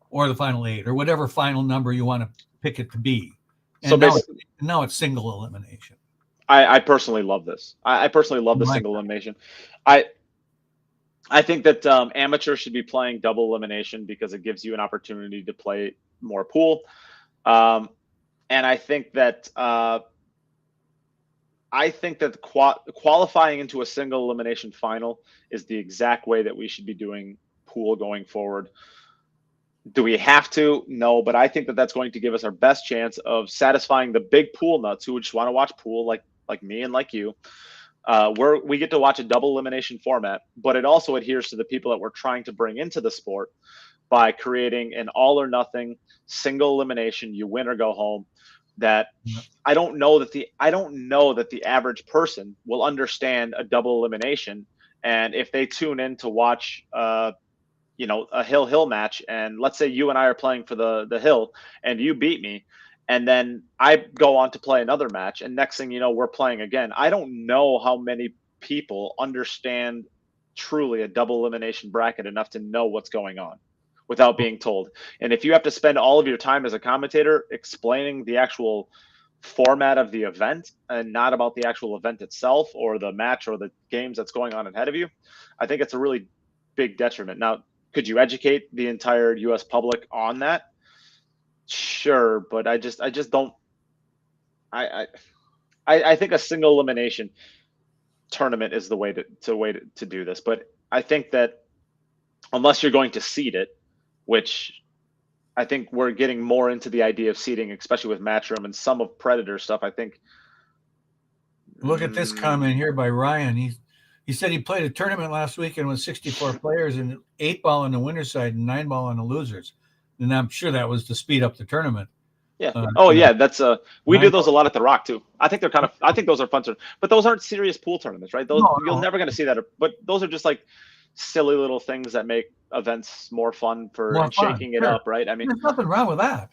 or the final 8 or whatever final number you want to pick it to be. And so now it's single elimination. I personally love this. I personally love the single elimination. I think that amateurs should be playing double elimination because it gives you an opportunity to play more pool. And I think that qualifying into a single elimination final is the exact way that we should be doing pool going forward. Do we have to? No, but I think that that's going to give us our best chance of satisfying the big pool nuts who just want to watch pool like me and like you. We get to watch a double elimination format, but it also adheres to the people that we're trying to bring into the sport by creating an all or nothing single elimination, you win or go home. That I don't know that the average person will understand a double elimination. And if they tune in to watch a hill match, and let's say you and I are playing for the hill and you beat me, and then I go on to play another match, and next thing you know, we're playing again. I don't know how many people understand truly a double elimination bracket enough to know what's going on without being told. And if you have to spend all of your time as a commentator explaining the actual format of the event and not about the actual event itself or the match or the games that's going on ahead of you, I think it's a really big detriment. Now, could you educate the entire U.S. public on that? Sure, but I just don't. I think a single elimination tournament is the way to do this. But I think that unless you're going to seed it, which I think we're getting more into the idea of seeding, especially with Matchroom and some of Predator stuff. I think. Look at this comment here by Ryan. He said he played a tournament last weekend with 64 players and 8 ball on the winner's side and 9 ball on the losers. And I'm sure that was to speed up the tournament. Yeah. That's we do those a lot at the Rock too. I think those are fun but those aren't serious pool tournaments, right? You're never going to see that. But those are just like silly little things that make events more fun shaking it up, right? I mean, there's nothing wrong with that.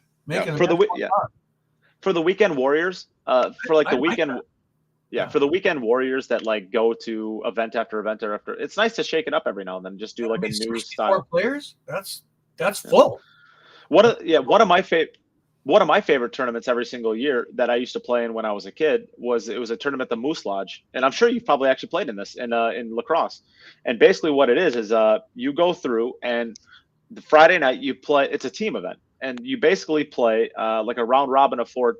For the weekend warriors, for the weekend warriors that like go to event after event after, it's nice to shake it up every now and then. Just do like a new style. Players, that's full. One of my favorite tournaments every single year that I used to play in when I was a kid was a tournament at the Moose Lodge, and I'm sure you've probably actually played in this in lacrosse. And basically, what it is you go through, and the Friday night you play. It's a team event, and you basically play like a round robin of four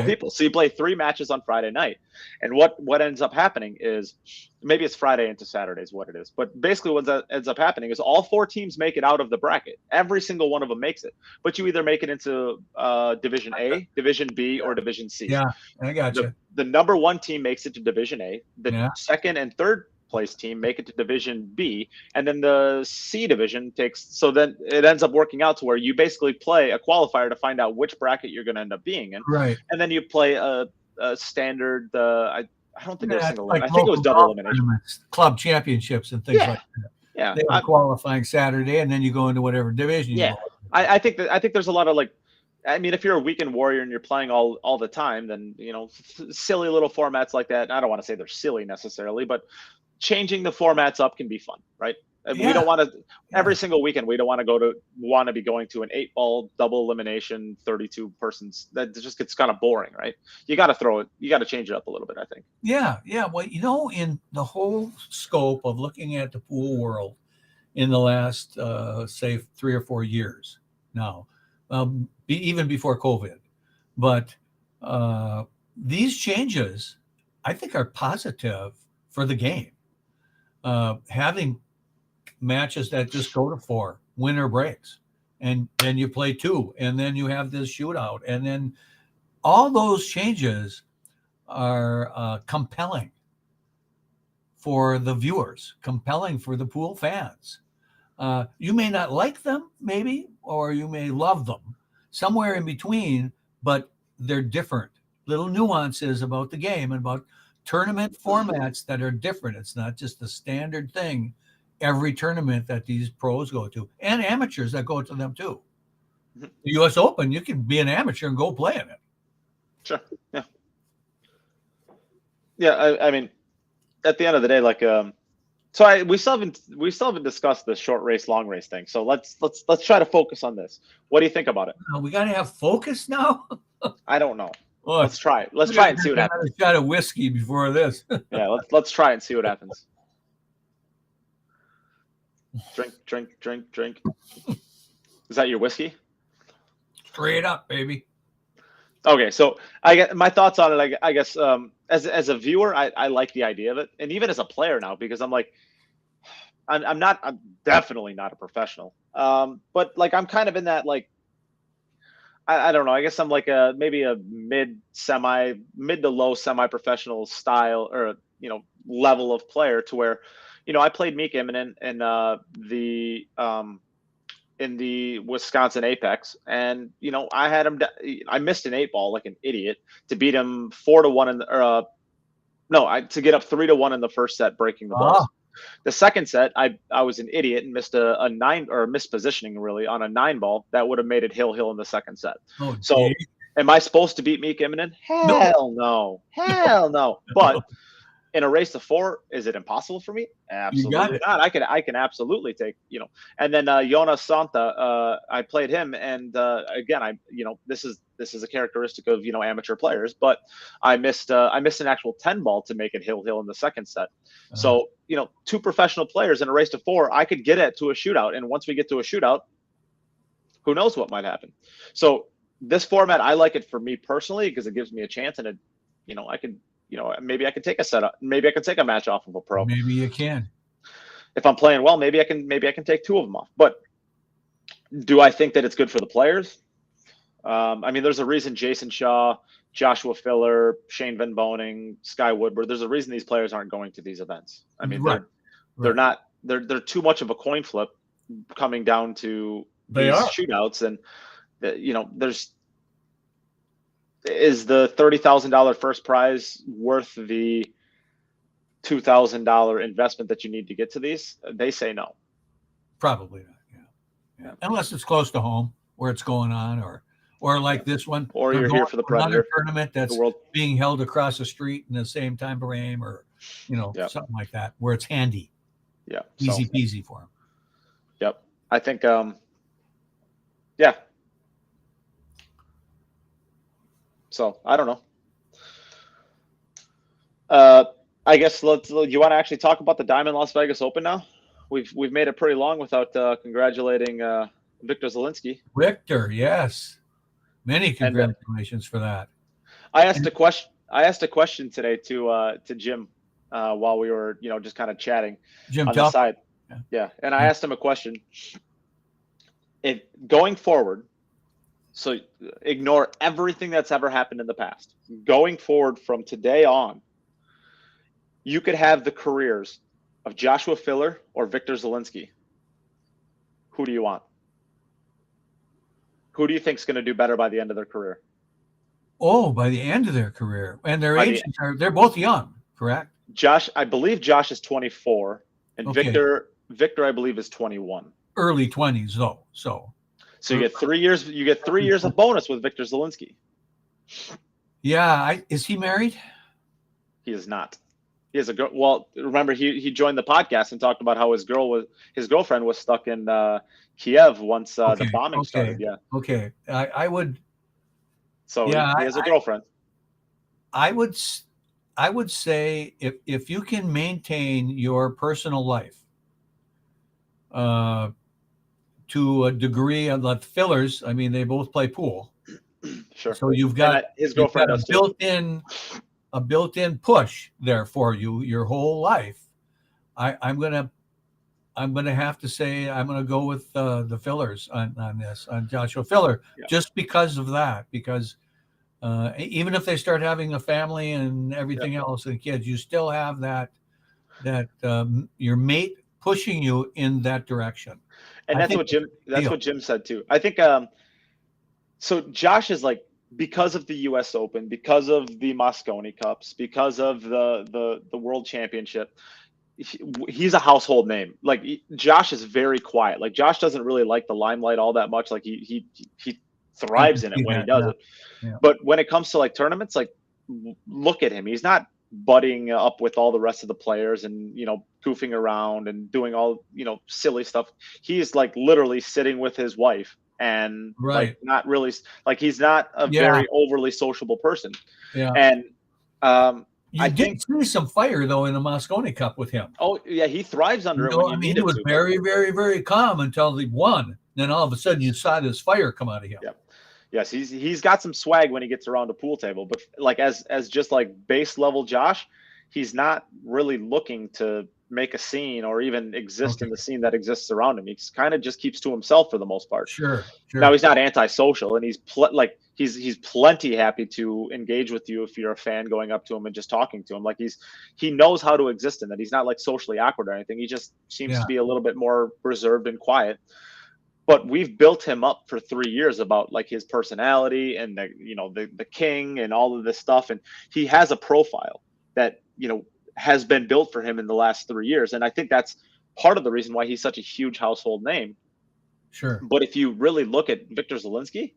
people. So you play 3 matches on Friday night. And what ends up happening is, maybe it's Friday into Saturday is what it is. But basically what ends up happening is all 4 teams make it out of the bracket. Every single one of them makes it. But you either make it into Division A, Division B, or Division C. Yeah, I got you. The number 1 team makes it to Division A. The second and third place team make it to Division B, and then the C division so then it ends up working out to where you basically play a qualifier to find out which bracket you're going to end up being in, right? And then you play a standard. I don't think there's single. I think it was double elimination, club championships and things like that. Yeah, they were qualifying Saturday, and then you go into whatever division. Yeah, I think there's a lot of like I mean, if you're a weekend warrior and you're playing all the time, then silly little formats like that. And I don't want to say they're silly necessarily, but changing the formats up can be fun, right? And we don't want to every single weekend. We don't want to be going to an 8-ball double elimination, 32 persons. That just gets kind of boring, right? You got to change it up a little bit, I think. Yeah. Well, in the whole scope of looking at the pool world in the last, say, 3 or 4 years now, even before COVID, but these changes, I think, are positive for the game. Having matches that just go to 4 winner breaks, and then you play 2, and then you have this shootout, and then all those changes are compelling for the viewers, compelling for the pool fans. You may not like them, maybe, or you may love them, somewhere in between, but they're different. Little nuances about the game and about tournament formats that are different. It's not just the standard thing every tournament that these pros go to, and amateurs that go to them too. The U.S. Open, you can be an amateur and go play in it. Sure. Yeah. I mean, at the end of the day, like, we still haven't discussed the short race, long race thing. So let's try to focus on this. What do you think about it? We got to have focus now. I don't know. Well, let's try it. Let's try and see what happens. A shot of whiskey before this. Yeah, let's try and see what happens. Drink. Is that your whiskey? Straight up, baby. Okay, so I get my thoughts on it. I guess as a viewer, I like the idea of it, and even as a player now, because I'm definitely not a professional. But like I'm kind of in that, like, I don't know. I guess I'm like maybe a mid to low semi-professional style or level of player, to where I played Meek Imminent in the Wisconsin Apex, and I had him. I missed an 8-ball like an idiot to beat him 4-1 to get up 3-1 in the first set, breaking the balls. The second set, I was an idiot and missed a 9, or missed positioning really on a 9-ball that would have made it hill in the second set. So am I supposed to beat Meek Imminent? Hell no. But in a race to 4, is it impossible for me? Absolutely not. I can absolutely take, and then Jonas Santa, I played him, and again, this is a characteristic of amateur players, but I missed an actual 10-ball to make it hill in the second set. So 2 professional players in a race to 4, I could get it to a shootout, and once we get to a shootout, who knows what might happen. So this format, I like it for me personally because it gives me a chance, and I can. Maybe I can take a setup. Maybe I can take a match off of a pro. Maybe you can. If I'm playing well, maybe I can take 2 of them off. But do I think that it's good for the players? I mean, there's a reason Jason Shaw, Joshua Filler, Shane Van Boning, Sky Woodward. There's a reason these players aren't going to these events. I mean, they're not. They're too much of a coin flip coming down to these shootouts, and is the $30,000 first prize worth the $2,000 investment that you need to get to these? They say no. Probably not. Yeah. Unless it's close to home where it's going on, or like this one, or you're here for the Predator another tournament that's being held across the street in the same time frame, or something like that where it's handy. Yeah, easy peasy for them. Yep, I think. So I don't know. I guess you want to actually talk about the Diamond Las Vegas Open now. We've made it pretty long without congratulating Wiktor Zielinski. Wiktor, yes, many congratulations for that. I asked a question today to Jim while we were just kind of chatting Jim on the side. Yeah, and I asked him a question. If going forward. So ignore everything that's ever happened in the past. Going forward from today on, you could have the careers of Joshua Filler or Wiktor Zielinski. Who do you want? Who do you think is going to do better by the end of their career? Oh, by the end of their career. And their ages they're both young, correct? I believe Josh is 24, and Wiktor, I believe, is 21. Early 20s, though. So you get 3 years. You get 3 years of bonus with Wiktor Zielinski. Yeah, is he married? He is not. He has a girl. Well, remember he joined the podcast and talked about how his girlfriend was stuck in Kiev once the bombing started. Yeah. Okay. I would. So yeah, he has a girlfriend. I would say if you can maintain your personal life to a degree of the fillers, I mean, they both play pool. Sure. So you've got his girlfriend a built-in push there for you your whole life. I'm gonna have to say I'm gonna go with the fillers on this, on Joshua Filler, just because of that. Because even if they start having a family and everything else and kids, you still have that your mate pushing you in that direction. And that's what Jim said too. I think so Josh is like, because of the US Open, because of the Mosconi Cups, because of the World Championship, he's a household name. Like, Josh is very quiet. Like, Josh doesn't really like the limelight all that much. Like, he thrives in it when he does it. Yeah. But when it comes to like tournaments, like, look at him. He's not butting up with all the rest of the players and, goofing around and doing all, silly stuff. He's like literally sitting with his wife and like not really, like, he's not a very overly sociable person. Yeah. And I did see some fire though in the Mosconi Cup with him. Oh yeah, he thrives under it. When he was very, very, very calm until he won. Then all of a sudden you saw this fire come out of him. Yep. Yes, he's got some swag when he gets around a pool table, but like as just like base level Josh, he's not really looking to make a scene or even exist in the scene that exists around him. He kind of just keeps to himself for the most part. Sure. Now he's not antisocial, and he's plenty happy to engage with you if you're a fan, going up to him and just talking to him. Like, he knows how to exist in that. He's not like socially awkward or anything. He just seems to be a little bit more reserved and quiet. But we've built him up for 3 years about like his personality and the king and all of this stuff, and he has a profile that has been built for him in the last 3 years, and I think that's part of the reason why he's such a huge household name. Sure. But if you really look at Wiktor Zielinski,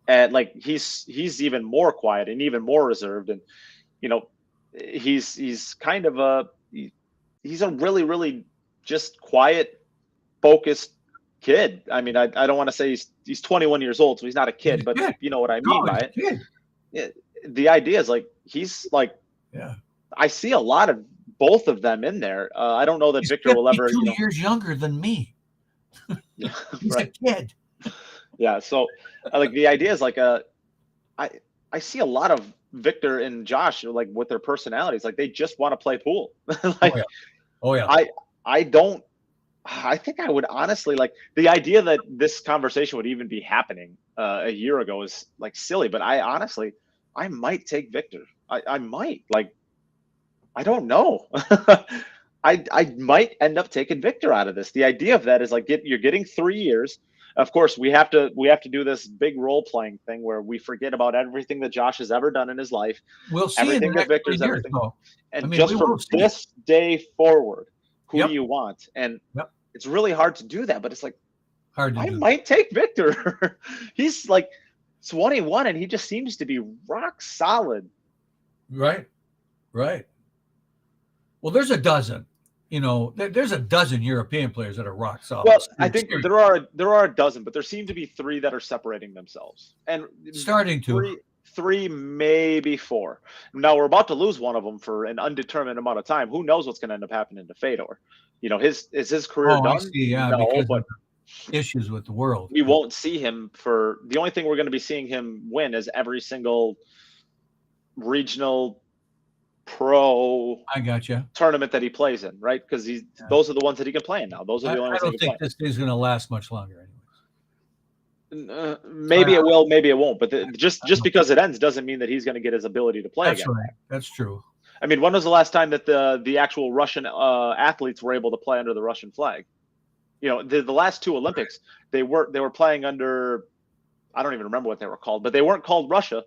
and like he's even more quiet and even more reserved, and he's kind of he's a really, really just quiet, focused kid. I mean, I don't want to say he's 21 years old, so he's not a kid, but you know what I mean by it. Yeah, the idea is like he's like, I see a lot of both of them in there. I don't know that Wiktor will ever. 2 years younger than me. He's a kid. Yeah, so like the idea is like I see a lot of Wiktor and Josh like with their personalities. Like, they just want to play pool. Like, oh yeah. I think I would honestly, like, the idea that this conversation would even be happening a year ago is like silly, but I might take Wiktor. I might, like, I don't know. I might end up taking Wiktor out of this. The idea of that is like, you're getting 3 years. Of course, we have to do this big role playing thing where we forget about everything that Josh has ever done in his life. We'll see everything that Victor's years, everything. And just from this day forward, who do you want? And it's really hard to do that, but it's like, I might take Wiktor. He's like 21 and he just seems to be rock solid. Right. Well, there's a dozen. There's a dozen European players that are rock solid. Well, I think there are a dozen, but there seem to be 3 that are separating themselves, and starting to three, maybe 4. Now we're about to lose one of them for an undetermined amount of time. Who knows what's going to end up happening to Fedor? Is his career done? I see, because of issues with the world. We won't see him for the only thing we're going to be seeing him win is every single regional pro tournament that he plays in, right? Because those are the ones that he can play in now. Those are the only ones. I don't think this is going to last much longer anyways. Maybe it will, maybe it won't, but just because it ends doesn't mean that he's going to get his ability to play again. Right. That's true. I mean, when was the last time that the actual Russian athletes were able to play under the Russian flag? The last 2 Olympics, they were playing under, I don't even remember what they were called, but they weren't called Russia.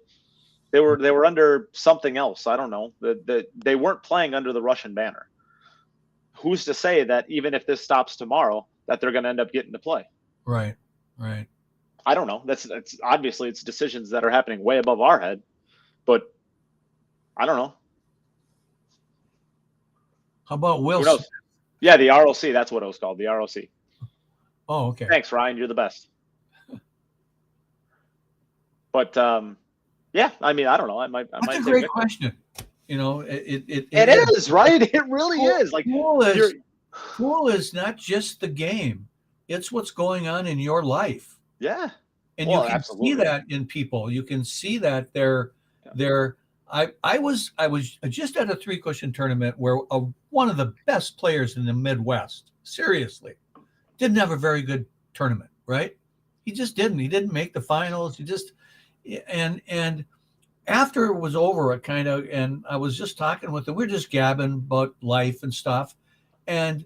They were under something else. I don't know. They weren't playing under the Russian banner. Who's to say that even if this stops tomorrow, that they're going to end up getting to play? Right. I don't know. That's obviously it's decisions that are happening way above our head, but I don't know. How about Will Who knows? Smith? Yeah, the ROC. That's what it was called. The ROC. Oh, okay. Thanks, Ryan. You're the best. But yeah, I mean, I don't know. I might. That's a great question. You know, it is, right? It really is. Like pool is not just the game; it's what's going on in your life. Yeah, and you can see that in people. You can see that they're. I was just at a 3-cushion tournament where one of the best players in the Midwest, seriously, didn't have a very good tournament. Right? He just didn't. He didn't make the finals. He just and after it was over, and I was just talking with him. We were just gabbing about life and stuff, and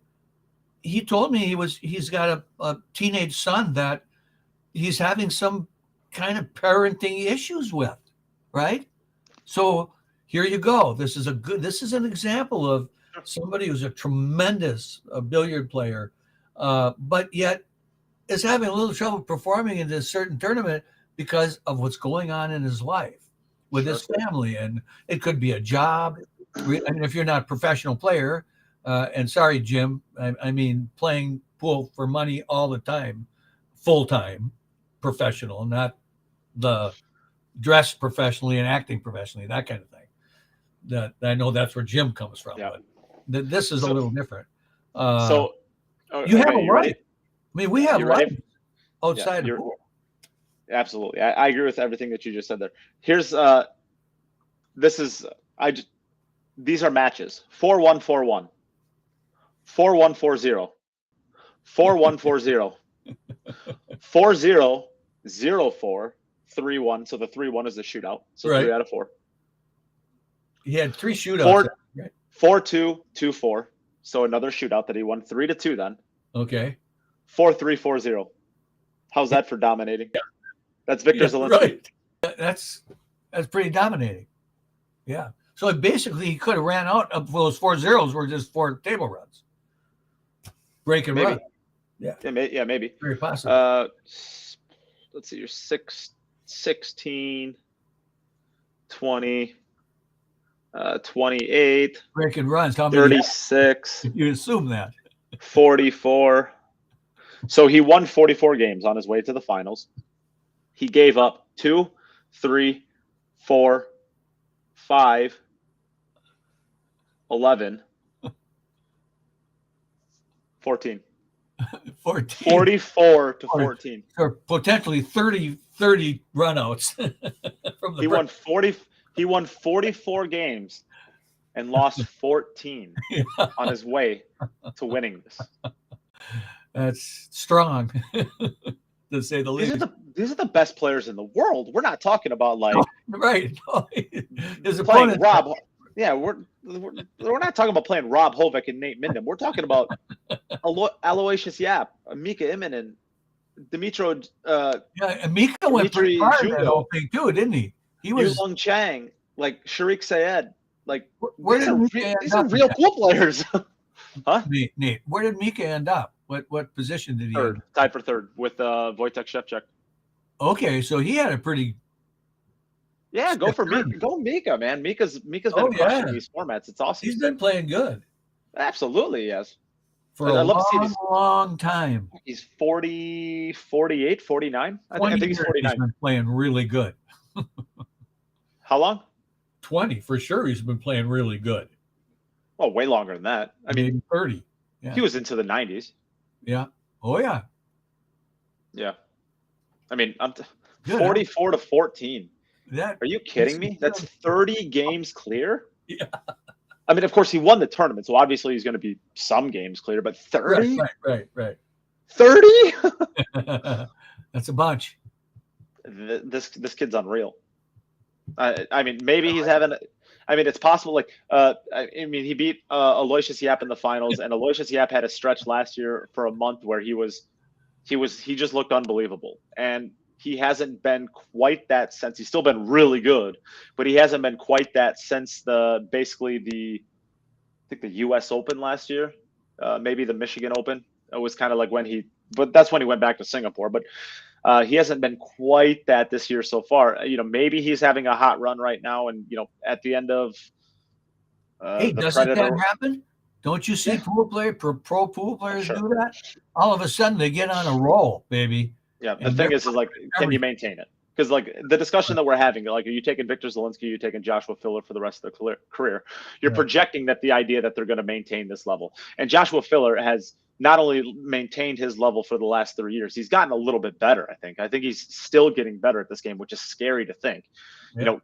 he told me he's got a teenage son that he's having some kind of parenting issues with, right? So here you go. This is an example of somebody who's a tremendous billiard player, but yet is having a little trouble performing in this certain tournament because of what's going on in his life with his family. And it could be a job. I mean, if you're not a professional player, and sorry, Jim, I mean, playing pool for money all the time, full-time, professional, not the dress professionally and acting professionally, that kind of thing. That I know that's where Jim comes from, but this is a little different. You have a life. Ready? I mean, we have life outside of pool. Absolutely. I agree with everything that you just said there. Here's these are matches. 4-1, 4-1. 4-1, 4-0. 4-1, 4-0. 4-0, 0-4, 3-1. So the 3-1 is the shootout. So 3 out of 4. He had 3 shootouts. 4-2, 2-4. So another shootout that he won 3-2 then. Okay. 4-3, 4-0. How's that for dominating? That's Wiktor Zielinski. Right. That's pretty dominating. Yeah. So basically, he could have ran out of those 4 zeros were just 4 table runs. Break and run. Yeah. Yeah, maybe. Very possible. Let's see. You're 16, 20, 28. Break and runs. 36. You assume that. 44. So he won 44 games on his way to the finals. He gave up 2, 3, 4, 5, 11, 14. 44 to 14. Or potentially 30 runouts from the He won 44 games and lost 14 on his way to winning this. That's strong, to say the least. These are the best players in the world. We're not talking about like right. His playing opponent, Rob. Yeah, we're not talking about playing Rob Hovick and Neight Mindham. We're talking about Aloysius Yap, Mika Immonen, Dimitro. And Mika went pretty hard in that whole thing too, didn't he? He was Yulong Chang, like Sharik Sayed. Like these are real pool players. Huh? Nate, where did Mika end up? What position did he? Third, tied for third with Wojtek Szewczak. Okay, so he had a pretty. Yeah, go for Mika. Go Mika, man. Mika's been crushing these formats. It's awesome. He's been playing good. Absolutely, yes. For a long time. He's 40, 48, 49. I think he's 49. He's been playing really good. How long? 20 for sure. He's been playing really good. Oh, way longer than that. I mean, 30. Yeah. He was into the 90s. Yeah. Oh yeah. Yeah. I mean, I'm 44 to 14. Are you kidding me? That's 30 games clear. Yeah. I mean, of course, he won the tournament, so obviously he's going to be some games clear. But 30, right. 30. That's a bunch. This kid's unreal. I mean, maybe he's having. I mean, it's possible. Like, I mean, he beat Aloysius Yap in the finals, and Aloysius Yap had a stretch last year for a month where he just looked unbelievable, and he hasn't been quite that since. He's still been really good, but he hasn't been quite that since the U.S. Open last year, maybe the Michigan Open. It was kind of like but that's when he went back to Singapore. But He hasn't been quite that this year so far. Maybe he's having a hot run right now, and at the end of hey, the doesn't Predator. that happen? Don't you see pro pool players Sure. do that? All of a sudden, they get on a roll, baby. Yeah, the thing is like, can you maintain it? Because like the discussion that we're having, like, are you taking Wiktor Zielinski, you're taking Joshua Filler for the rest of the career? You're projecting that the idea that they're going to maintain this level. And Joshua Filler has not only maintained his level for the last 3 years, he's gotten a little bit better. I think he's still getting better at this game, which is scary to think. Yeah.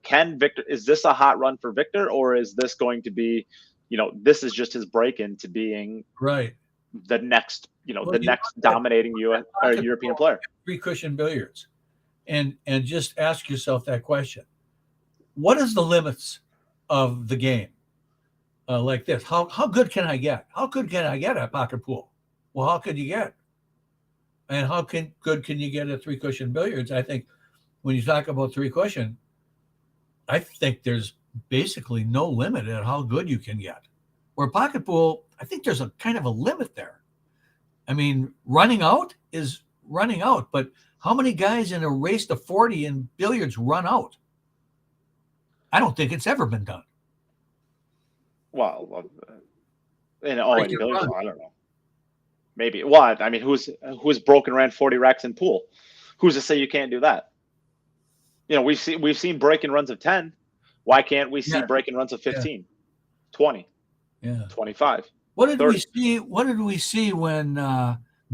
Is this a hot run for Wiktor, or is this going to be, this is just his break into being the next, dominating US or European player? Three cushion billiards. And just ask yourself that question. What is the limits of the game? Like this, how good can I get? How good can I get at pocket pool? Well, how could you get? And how good can you get at three cushion billiards? I think when you talk about three cushion, I think there's basically no limit at how good you can get. Where pocket pool, I think there's a kind of a limit there. I mean, running out is running out, but how many guys in a race to 40 in billiards run out? I don't think it's ever been done. Well, in billiards, I don't know. Maybe. What? I mean, who's broken ran 40 racks in pool? Who's to say you can't do that? We've seen breaking runs of 10. Why can't we see breaking runs of 15, 20, 25? What did 30? What did we see when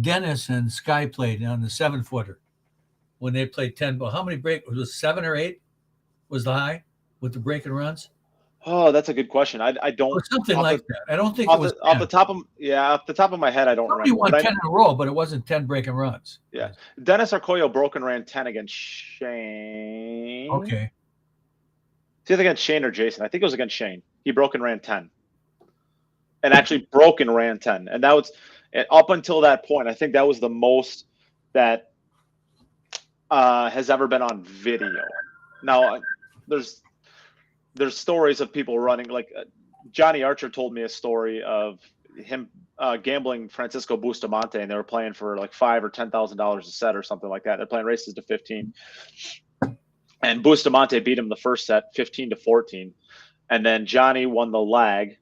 Dennis and Sky played on the 7-footer? When they played 10 ball, how many was it 7 or 8 was the high with the breaking runs? Oh, that's a good question. I don't, or something like that. I don't think it was off the top of my head. I don't remember. He won 10 in a row, but it wasn't 10 breaking runs. Yeah, Dennis Arcoyo broken ran 10 against Shane. Okay. It's either against Shane or Jason. I think it was against Shane. He broken ran 10, and actually broken ran 10, and that was up until that point. I think that was the most that has ever been on video. Now, there's stories of people running, like Johnny Archer told me a story of him gambling Francisco Bustamante, and they were playing for like $5,000 or $10,000 a set or something like that. They're playing races to 15, and Bustamante beat him the first set 15-14, and then Johnny won the lag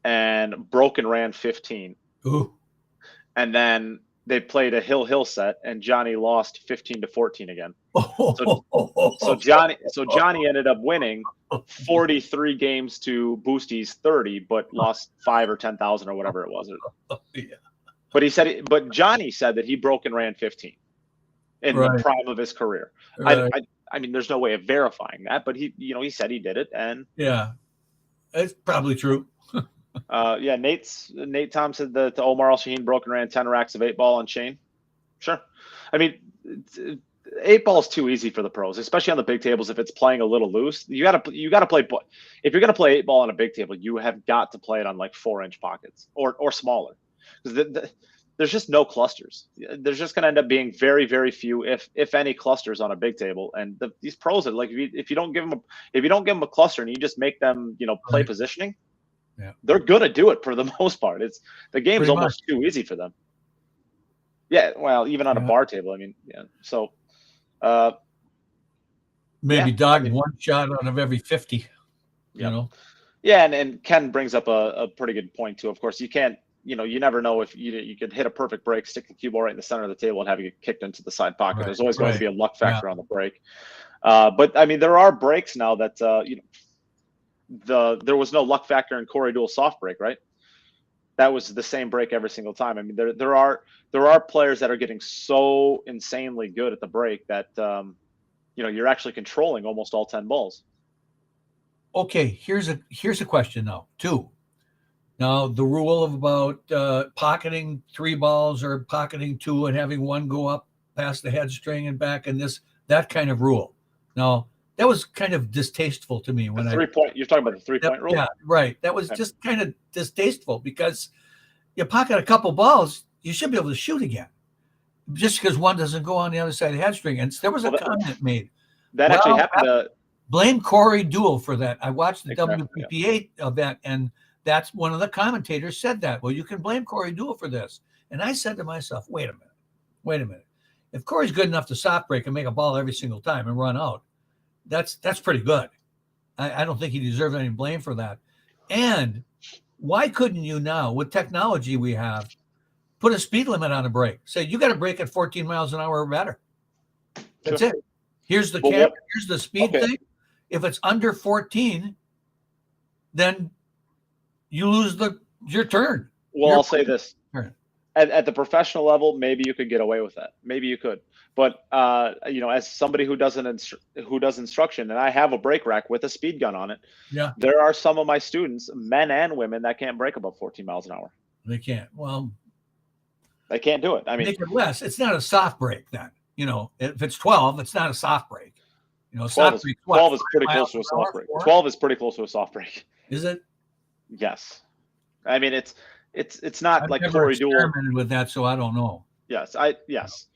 and broken ran 15. Ooh. And then they played a hill set, and Johnny lost 15-14 again. So Johnny ended up winning 43 games to Boostie's 30, but lost 5 or 10,000 or whatever it was. But Johnny said that he broke and ran 15 in the prime of his career. I mean, there's no way of verifying that, but he said he did it, and it's probably true. Nate Tom said that Omar Al-Shaheen broke and ran 10 racks of 8-ball on Shane. Sure. I mean, 8-ball is too easy for the pros, especially on the big tables. If it's playing a little loose, you got to play. If you're going to play 8-ball on a big table, you have got to play it on like 4-inch pockets or smaller, because there's just no clusters. There's just going to end up being very, very few, if any, clusters on a big table. And these pros are like, if you don't give them a cluster and you just make them play positioning. Yeah, they're gonna do it for the most part. The game's almost too easy for them. Yeah, well, even on a bar table. I mean, So, maybe one shot out of every 50. You and Ken brings up a pretty good point too. Of course, you can't. You never know if you could hit a perfect break, stick the cue ball right in the center of the table, and have it kicked into the side pocket. There's always going to be a luck factor on the break. But I mean, there are breaks now that there was no luck factor in Corey Deuel soft break, right? That was the same break every single time. I mean, there are players that are getting so insanely good at the break that you're actually controlling almost all 10 balls. Okay, here's a question now, too. Now, the rule of about pocketing 3 balls or pocketing 2 and having one go up past the head string and back, and that kind of rule. Now, that was kind of distasteful to me when you're talking about the 3-point rule? Yeah, right. That was just kind of distasteful, because you pocket a couple balls, you should be able to shoot again, just because one doesn't go on the other side of the head string. And there was a comment made. That actually happened. Blame Corey Deuel for that. I watched the WPPA event, and that's one of the commentators said that. Well, you can blame Corey Deuel for this. And I said to myself, wait a minute. If Corey's good enough to soft break and make a ball every single time and run out, that's pretty good. I don't think he deserves any blame for that. And why couldn't you now, with technology we have, put a speed limit on a break? Say you got to break at 14 miles an hour or better. That's it. Here's the camera. Here's the speed thing. If it's under 14, then you lose your turn. Well, I'll say this. At the professional level, maybe you could get away with that. Maybe you could. But as somebody who does instruction, and I have a brake rack with a speed gun on it, there are some of my students, men and women, that can't break above 14 miles an hour. They can't. Well, they can't do it. I mean, make it less. It's not a soft break then. If it's 12, it's not a soft break. 12 is pretty close to a soft break. 12 is pretty close to a soft break. Is it? Yes. I mean, it's not I've like never Corey Deuel experimented with that, so I don't know. Yes.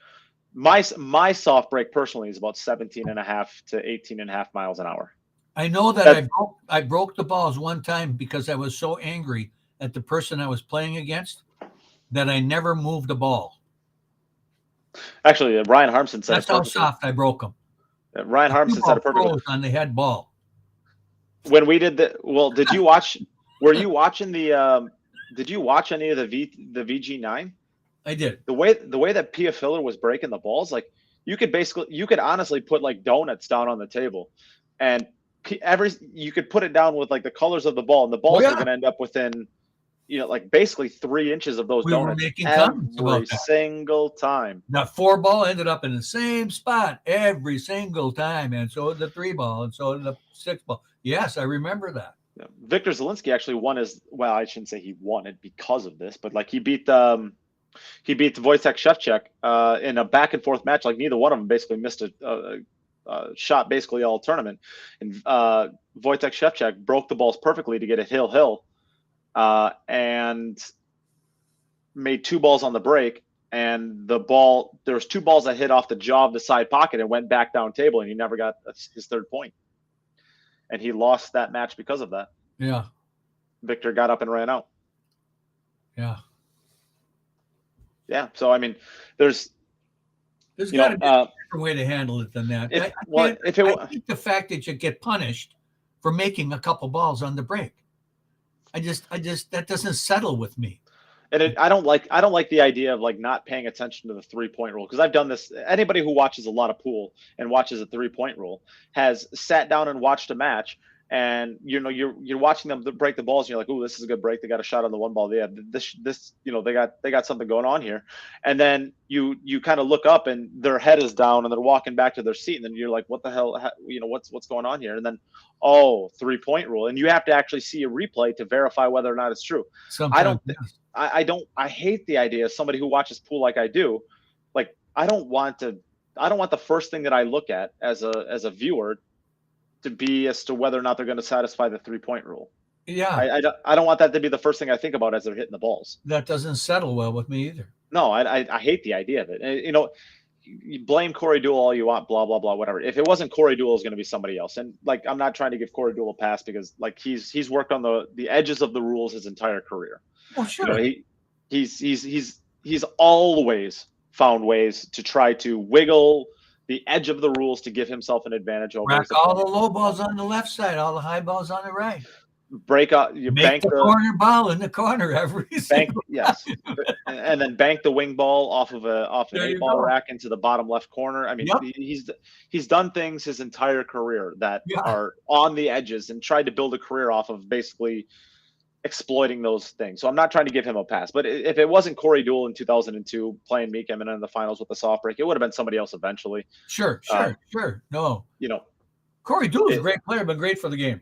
My soft break personally is about 17.5 to 18.5 miles an hour. I know that I broke the balls one time because I was so angry at the person I was playing against that I never moved the ball. Actually, Ryan Harmson said that's how soft I broke them. Ryan Harmson said it perfectly on the head ball. When we did did you watch? Were you watching the? Did you watch any of the VG9? I did. The way that Pia Filler was breaking the balls, like you could honestly put like donuts down on the table, and you could put it down with like the colors of the ball, and the balls are going to end up within, like basically 3 inches of those donuts. Were making comments about that. Single time. That 4 ball ended up in the same spot every single time, and so did the 3 ball, and so did the 6 ball. Yes, I remember that. Yeah. Wiktor Zielinski actually won I shouldn't say he won it because of this, but like he beat Wojtek Shevchuk in a back and forth match. Like neither one of them basically missed a shot basically all tournament. And Wojtek Shevchuk broke the balls perfectly to get a hill and made 2 balls on the break. And there was 2 balls that hit off the jaw of the side pocket and went back down table, and he never got his 3rd point. And he lost that match because of that. Yeah. Wiktor got up and ran out. Yeah. Yeah. So, I mean, there's got to be a different way to handle it than that. I think the fact that you get punished for making a couple balls on the break, I just that doesn't settle with me. And I don't like the idea of like not paying attention to the 3-point rule, because I've done this. Anybody who watches a lot of pool and watches a 3-point rule has sat down and watched a match, and you're watching them break the balls, and you're like, "Ooh, this is a good break. They got a shot on the 1 ball. Yeah, this they got something going on here." And then you kind of look up, and their head is down, and they're walking back to their seat, and then you're like, "What the hell? What's going on here?" And then 3-point rule, and you have to actually see a replay to verify whether or not it's true. Sometimes, I hate the idea of somebody who watches pool like I do. Like I don't want the first thing that I look at as a viewer to be as to whether or not they're going to satisfy the 3-point rule. Yeah. I don't want that to be the first thing I think about as they're hitting the balls. That doesn't settle well with me either. No, I hate the idea of it. And, you blame Corey Deuel all you want, blah, blah, blah, whatever. If it wasn't Corey Deuel, it's going to be somebody else. And like, I'm not trying to give Corey Deuel a pass because like he's worked on the edges of the rules his entire career. Well, sure. He's always found ways to try to wiggle the edge of the rules to give himself an advantage over. Rack all the low balls on the left side, all the high balls on the right. Break out, you make bank the corner ball in the corner every single yes, and then bank the wing ball off an 8-ball rack into the bottom left corner. I mean, he's done things his entire career that are on the edges and tried to build a career off of basically exploiting those things. So I'm not trying to give him a pass, but if it wasn't Corey Deuel in 2002 playing Meekham and in the finals with the soft break, it would have been somebody else eventually. Sure. No, Corey Deuel is a great player, but great for the game.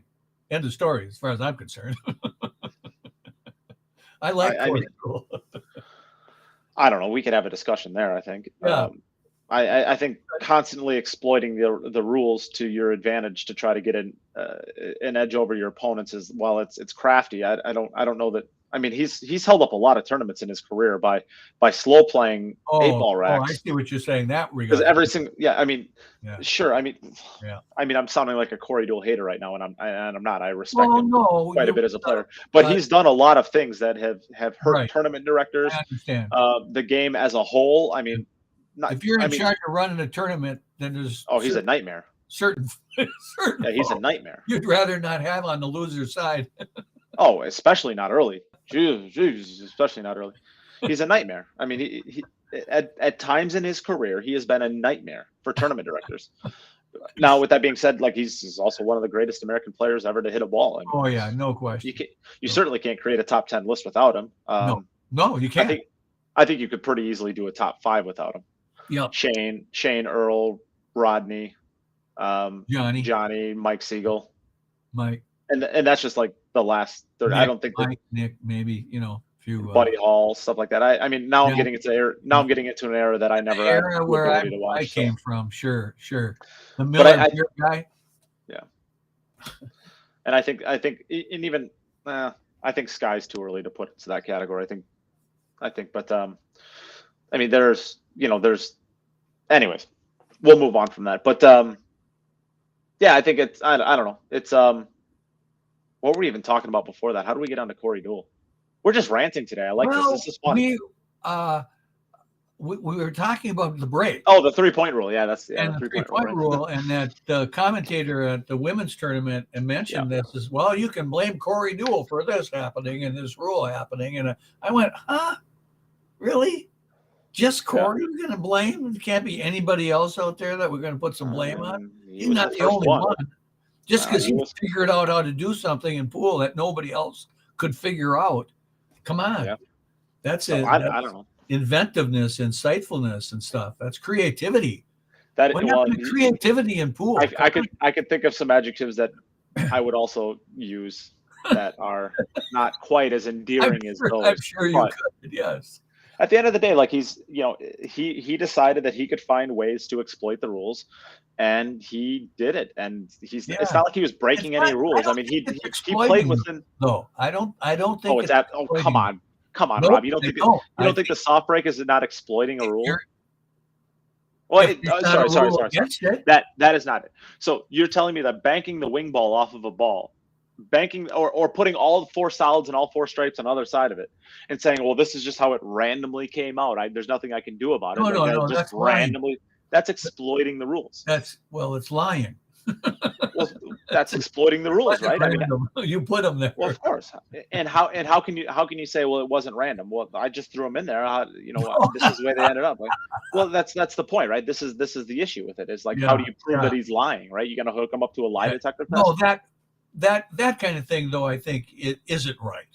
End of story, as far as I'm concerned. I like Corey Deuel. I don't know. We could have a discussion there, I think. Yeah. I think constantly exploiting the rules to your advantage to try to get an edge over your opponents is, while it's crafty. I don't know that. I mean, he's held up a lot of tournaments in his career by slow playing 8-ball racks. I see what you're saying. That regard. Because every single sure. I mean, I'm sounding like a Corey Deuel hater right now, and I'm not. I respect him quite a bit as a player, but he's done a lot of things that have hurt tournament directors. I understand the game as a whole. I mean, if you're in charge of running a tournament, then there's he's a nightmare. Certain he's a nightmare. You'd rather not have on the loser side. Oh, especially not early. Jeez, especially not early. He's a nightmare. I mean, he at times in his career, he has been a nightmare for tournament directors. Now, with that being said, like he's also one of the greatest American players ever to hit a ball. I mean, no question. You certainly can't create a top 10 list without him. No, you can't. I think you could pretty easily do a top 5 without him. Yeah. Shane, Earl, Rodney, Johnny, Mike Siegel, and that's just like the last third. Nick, I don't think Nick, maybe a few Buddy Hall, stuff like that. I mean, now I'm getting into I'm getting into an era that I never had where ability to watch, I came from. Sure. The Miller guy. Yeah. And I think even I think Sky's too early to put into that category. I think, but I mean, there's anyways, we'll move on from that. But yeah, I think it's I don't know. It's what were we even talking about before that? How do we get on to Corey Deuel? We're just ranting today. I like this. This is fun. We were talking about the break. Oh, the 3-point rule. Yeah, that's the 3-point rule. And that the commentator at the women's tournament mentioned this as well. You can blame Corey Deuel for this happening and this rule happening. And I went, huh? Really? Just Corey we're going to blame? It can't be anybody else out there that we're going to put some blame on? He's not the only one. Just because he figured out how to do something in pool that nobody else could figure out. Come on. Yeah. That's it. I don't know. Inventiveness, insightfulness, and stuff. That's creativity. What happened to creativity in pool? I could think of some adjectives that I would also use that are not quite as endearing as those. I'm sure you could. Yes. At the end of the day, like he decided that he could find ways to exploit the rules, and he did it. And it's not like he was breaking any rules. I mean, he played within. No, I don't think. Oh, come on, nope, Rob. You don't think the soft break is not exploiting a rule? Well, sorry. That is not it. So you're telling me that banking the wing ball off of a ball, or putting all 4 solids and all 4 stripes on the other side of it, and saying, well, this is just how it randomly came out. There's nothing I can do about it. No, that's randomly. That's exploiting the rules. It's lying. Well, that's exploiting the rules, right? I mean, you put them there. Well, of course. And how can you say, well, it wasn't random? Well, I just threw them in there. This is the way they ended up. Like, well, that's the point, right? This is the issue with it. Is like, how do you prove that he's lying, right? You're gonna hook him up to a lie detector test? No, that kind of thing, though, I think it isn't right.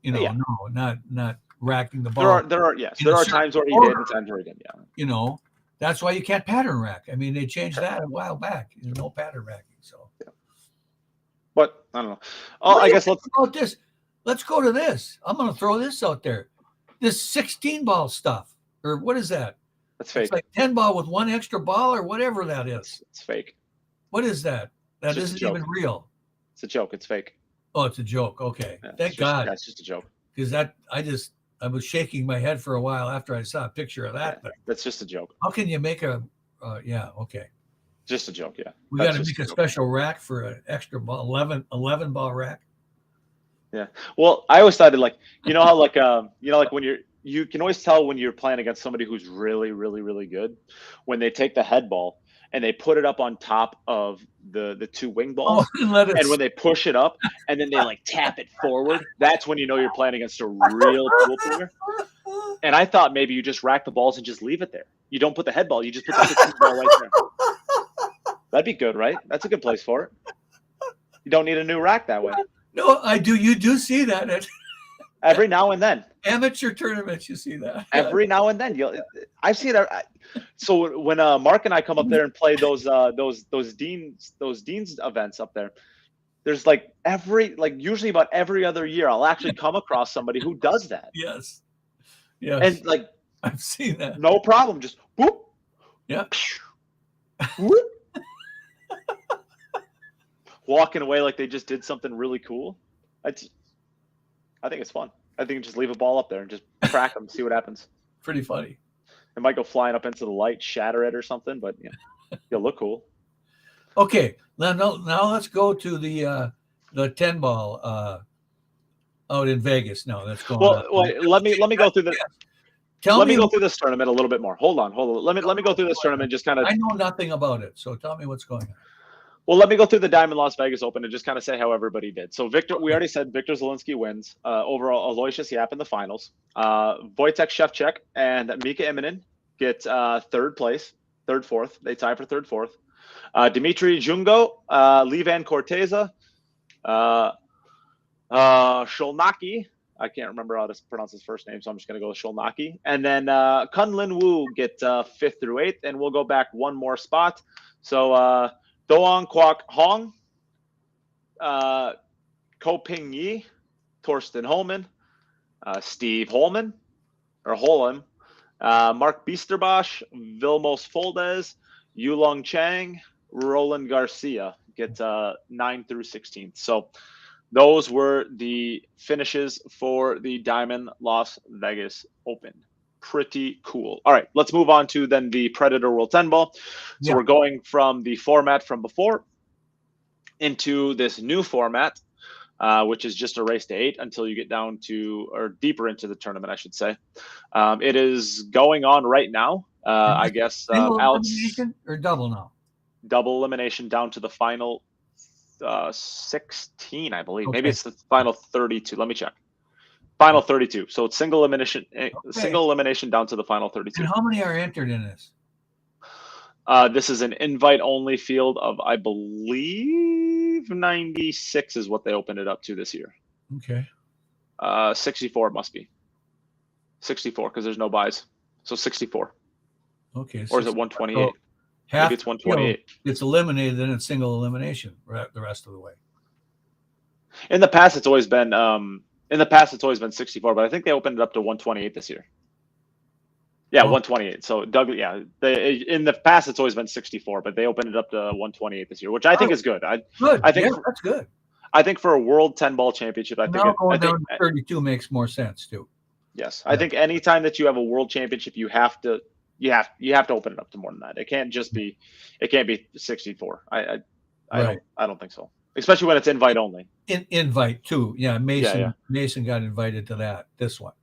No, not racking the ball. There are times where he did and times where he didn't. Yeah. That's why you can't pattern rack. I mean, they changed that a while back. There's no pattern racking. So, but I don't know. I guess let's about this. Let's go to this. I'm going to throw this out there. This 16 ball stuff, or what is that? That's fake. It's like 10 ball with 1 extra ball, or whatever that is. It's fake. What is that? That isn't even real. It's a joke. It's fake. Oh, it's a joke. Okay, thank God. That's just a joke. Because I was shaking my head for a while after I saw a picture of that. That's just a joke. How can you make okay. Just a joke, yeah. We got to make a special rack for an extra ball, 11 ball rack. Yeah. Well, I always thought how when you can always tell when you're playing against somebody who's really, really, really good when they take the head ball and they put it up on top of the 2 wing balls, and when they push it up and then they tap it forward, that's when you know you're playing against a real pool player. And I thought maybe you just rack the balls and just leave it there. You don't put the head ball, you just put the 16 ball right there. That'd be good, right? That's a good place for it. You don't need a new rack that way. No, I do. You do see that every now and then. Amateur tournaments, you see that every now and then. I've seen it. So when Mark and I come up there and play those deans events up there, there's usually about every other year I'll actually come across somebody who does that. Yes. And I've seen that. No problem. Just whoop. Yeah. Whoop. Walking away like they just did something really cool. I think it's fun. I think just leave a ball up there and just crack them, see what happens. Pretty funny. It might go flying up into the light, shatter it or something, but you'll look cool. Okay, now let's go to the 10 ball out in Vegas. No, that's going. Well, let me go through the let me go through this tournament a little bit more. Hold on. Let me go through this tournament. Just kind of. I know nothing about it, so tell me what's going on. Well, let me go through the Diamond Las Vegas Open and just kind of say how everybody did. So we already said Wiktor Zielinski wins. Overall, Aloysius Yap in the finals. Wojtek Szewczak and Mika Immonen get third place, third, fourth. They tie for third, fourth. Dimitri Jungo, Levan Corteza, Sholnaki. I can't remember how to pronounce his first name, so I'm just going to go with Sholnaki. And then Kunlin Wu get 5th through 8th, and we'll go back one more spot. So Doan Kwok Hong, Ko Ping Yi, Torsten Holman, Steve Holman, Mark Biesterbosch, Vilmos Foldes, Yulong Chang, Roland Garcia get 9 through 16th. So those were the finishes for the Diamond Las Vegas Open. Pretty cool. All right, let's move on to then the Predator World 10 Ball. So we're going from the format from before into this new format, which is just a race to 8 until you get down to, or deeper into the tournament, I should say. It is going on right now. I guess Alex, elimination or double now? Double elimination down to the final 16, I believe. Okay. Maybe it's the final 32. Let me check. Final 32. So it's single elimination, single elimination down to the final 32. And how many are entered in this? This is an invite-only field of, I believe, 96 is what they opened it up to this year. Okay. 64 it must be. 64 because there's no buys. So 64. Okay. Or is it 128? So half maybe it's 128. It's eliminated, then it's single elimination the rest of the way. In the past, it's always been 64, but I think they opened it up to 128 this year. Yeah, 128. So Doug, yeah, in the past it's always been 64, but they opened it up to 128 this year, which I think is good. I think that's good. I think for a World 10 Ball Championship, I think going down to 32 makes more sense too. Yes, I think anytime that you have a World Championship, you have to open it up to more than that. It can't be 64. I don't think so. Especially when it's invite only. Invite too. Yeah, Mason got invited to that. This one.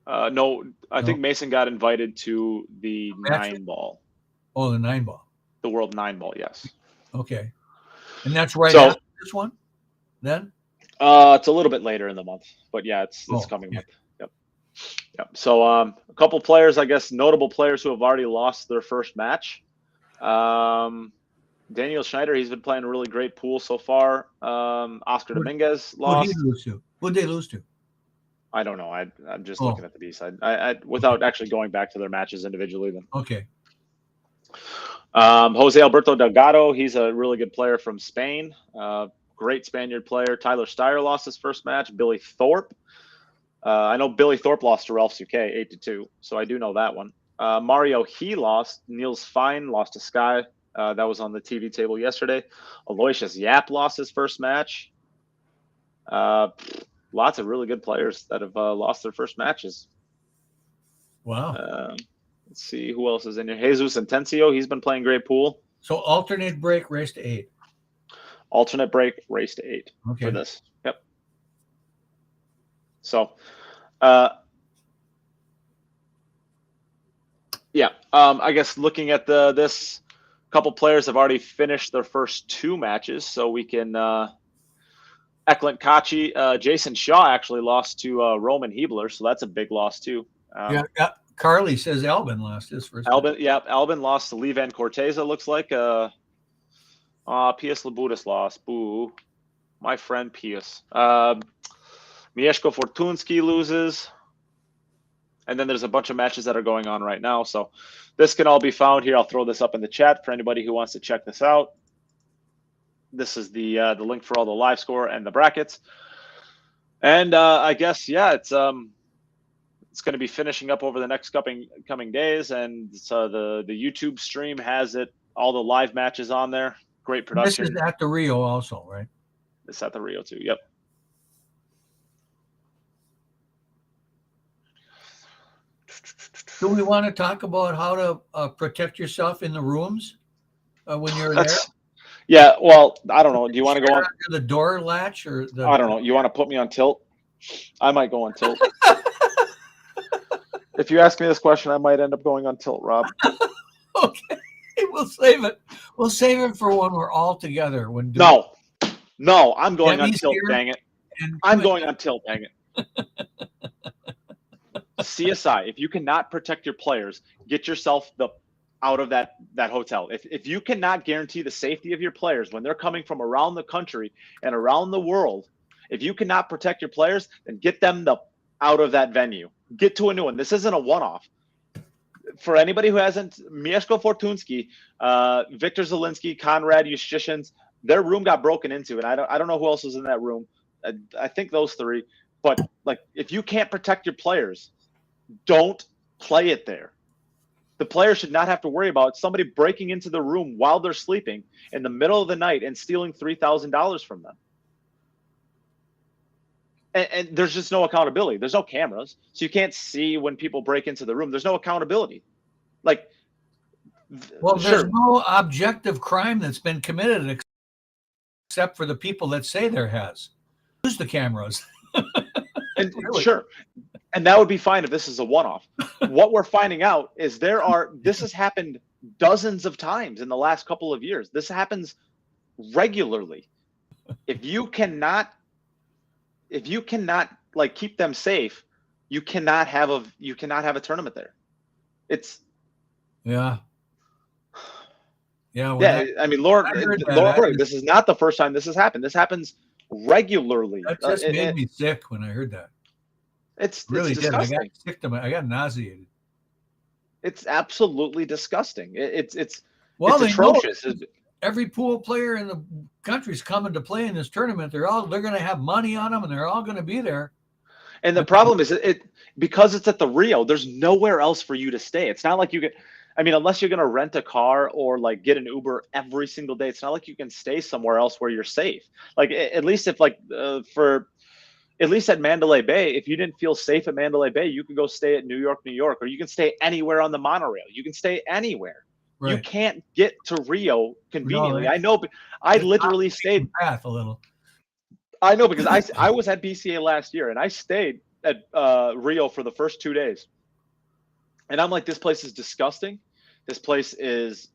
No, I think Mason got invited to the 9 ball. Oh, the 9 ball. The World 9 ball, yes. Okay. And that's right after this one? Then? It's a little bit later in the month, but yeah, it's coming month. Yep. So a couple players, I guess, notable players who have already lost their first match. Daniel Schneider, he's been playing a really great pool so far. Oscar Dominguez lost. Who'd they lose to? I don't know. I'm just looking at the B-side. I without actually going back to their matches individually. Then okay. Jose Alberto Delgado, he's a really good player from Spain. Great Spaniard player. Tyler Steyer lost his first match. Billy Thorpe. I know Billy Thorpe lost to Ralph Souquet 8-2, so I do know that one. Mario he lost. Niels Fine lost to Sky. That was on the TV table yesterday. Aloysius Yap lost his first match. Lots of really good players that have lost their first matches. Wow. Let's see who else is in here. Jesus Intencio, he's been playing great pool. So alternate break, race to 8. Alternate break, race to 8 for this. Yep. So, I guess looking at this, couple players have already finished their first 2 matches, so we can. Eklund Kachi, Jason Shaw actually lost to Roman Hebler, so that's a big loss too. Carly says Albin lost his first. Albin lost to Levan Corteza. Looks like Pius Labutis lost. Boo, my friend Pius. Mieszko Fortunski loses, and then there's a bunch of matches that are going on right now. So this can all be found here. I'll throw this up in the chat for anybody who wants to check this out. This is the link for all the live score and the brackets. And I guess, it's going to be finishing up over the next coming days. And the YouTube stream has all the live matches on there. Great production. This is at the Rio also, right? It's at the Rio too. Yep. Do we want to talk about how to protect yourself in the rooms when you're there? Yeah, well, I don't know. Do you want to go on the door latch or I don't know. You want to put me on tilt? I might go on tilt. If you ask me this question, I might end up going on tilt, Rob. Okay, we'll save it. We'll save it for when we're all together. No, I'm going on Debbie's tilt. here Dang it! and I'm going on tilt. Dang it! CSI. If you cannot protect your players, get yourself out of that hotel. If you cannot guarantee the safety of your players when they're coming from around the country and around the world, if you cannot protect your players, then get them out of that venue. Get to a new one. This isn't a one-off. For anybody who hasn't, Mieszko Fortunski, Wiktor Zielinski, Konrad Juszczyszyn's, their room got broken into, and I don't know who else was in that room. I think those three. But like, if you can't protect your players, don't play it there. The player should not have to worry about somebody breaking into the room while they're sleeping in the middle of the night and stealing $3,000 from them. And there's just no accountability. There's no cameras, so you can't see when people break into the room. There's no accountability. Like, well, there's no objective crime that's been committed except for the people that say there has. Use the cameras. And really? Sure. And that would be fine if this is a one-off. What we're finding out is this has happened dozens of times in the last couple of years. This happens regularly. If you cannot like keep them safe, you cannot have a tournament there. It's yeah. I mean, Lord, this is not the first time this has happened. This happens regularly. That just made me sick when I heard that. It's really disgusting. I got sick to I got nauseated. It's absolutely disgusting. It's atrocious. Every pool player in the country's coming to play in this tournament. They're going to have money on them, and they're all going to be there. And the problem is because it's at the Rio, there's nowhere else for you to stay. It's not like you can, I mean, unless you're going to rent a car or like get an Uber every single day, it's not like you can stay somewhere else where you're safe. Like at least if at least at Mandalay Bay, if you didn't feel safe at Mandalay Bay, you could go stay at New York, or you can stay anywhere on the monorail. You can stay anywhere. Right. You can't get to Rio conveniently. No, I know, but I literally stayed path a little. I know, because I was at BCA last year and I stayed at Rio for the first 2 days. And I'm like, this place is disgusting. This place is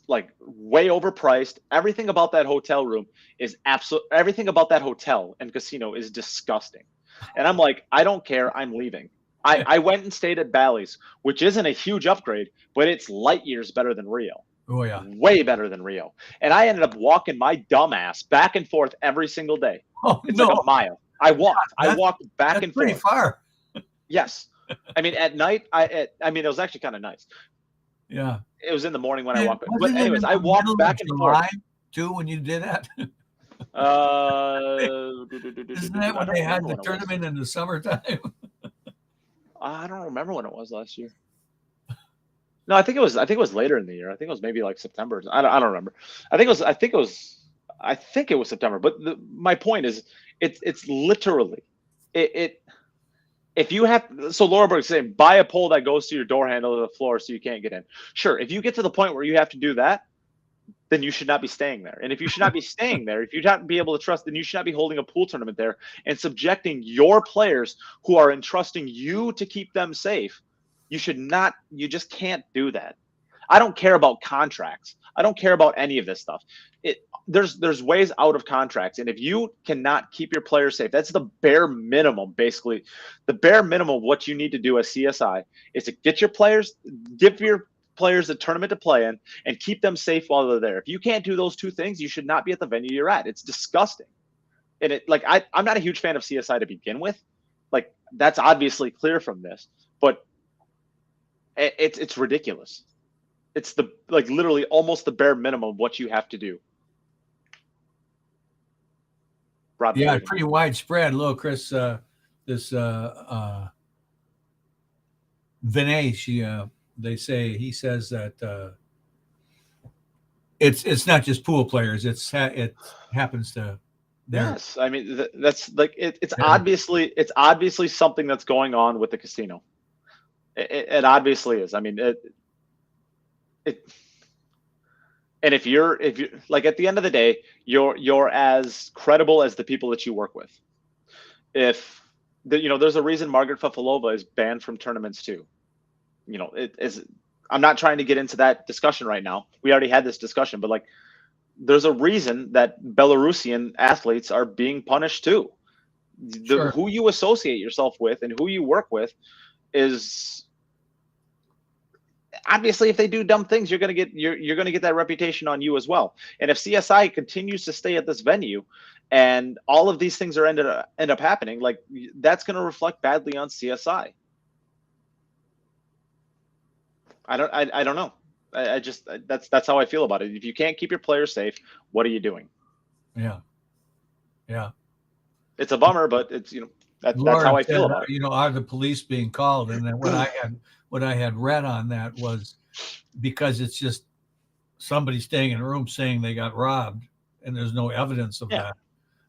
like way overpriced. Everything about that hotel room is everything about that hotel and casino is disgusting. And I'm like, I don't care. I'm leaving. I went and stayed at Bally's, which isn't a huge upgrade, but it's light years better than Rio. Oh, yeah. Way better than Rio. And I ended up walking my dumb ass back and forth every single day. Oh, it's like a mile. I walked back and forth. Pretty far. Yes. I mean, at night, it was actually kind of nice. Yeah. It was in the morning when I walked. But anyways, I walked back and forth. Too, when you did that? Isn't that when they had the tournament in the summertime? I don't remember when it was last year. No, I think it was later in the year. I think it was maybe like September. I don't remember. I think it was September. But my point is, it's literally it. If you have, so Laura Berg's saying, buy a pole that goes to your door handle to the floor so you can't get in. Sure, if you get to the point where you have to do that, then you should not be staying there. And if you should not be staying there, if you not be able to trust, then you should not be holding a pool tournament there and subjecting your players who are entrusting you to keep them safe. You just can't do that. I don't care about contracts. I don't care about any of this stuff. There's ways out of contracts. And if you cannot keep your players safe, that's the bare minimum, basically. The bare minimum of what you need to do as CSI is to get your players, give your players a tournament to play in, and keep them safe while they're there. If you can't do those two things, you should not be at the venue you're at. It's disgusting. And I'm not a huge fan of CSI to begin with. Like, that's obviously clear from this, but it's ridiculous. It's literally almost the bare minimum of what you have to do. Rob, yeah, pretty widespread. Look, Chris, this Vinay, he says that it's not just pool players. It happens to. Yes, I mean that's like it's obviously something that's going on with the casino. It obviously is. I mean and if you're like, at the end of the day, you're as credible as the people that you work with. If there's a reason Margaret Fafalova is banned from tournaments too. it is. I'm not trying to get into that discussion right now. We already had this discussion, but like, there's a reason that Belarusian athletes are being punished too. Sure. Who you associate yourself with and who you work with is obviously, if they do dumb things, you're gonna get that reputation on you as well. And if CSI continues to stay at this venue, and all of these things are end up happening, like, that's gonna reflect badly on CSI. I don't know. I just that's how I feel about it. If you can't keep your players safe, what are you doing? Yeah. It's a bummer, but it's that's how I feel about it. Are the police being called? And then what I had read on that was because it's just somebody staying in a room saying they got robbed, and there's no evidence of that.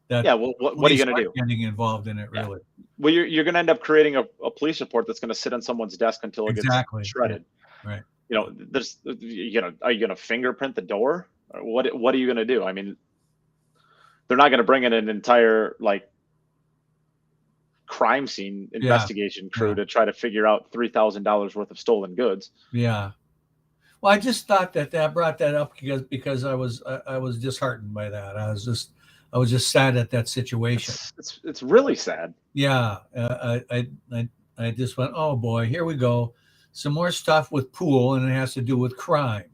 Well, what are you going to do? Getting involved in it, really? Well, you're going to end up creating a police report that's going to sit on someone's desk until it gets shredded. Right. There's are you going to fingerprint the door? Or what are you going to do? I mean, they're not going to bring in an entire crime scene investigation crew to try to figure out $3,000 worth of stolen goods. Yeah. Well, I just thought that brought that up because I was disheartened by that. I was just sad at that situation. It's really sad. Yeah. I just went, oh boy, here we go. Some more stuff with pool, and it has to do with crime.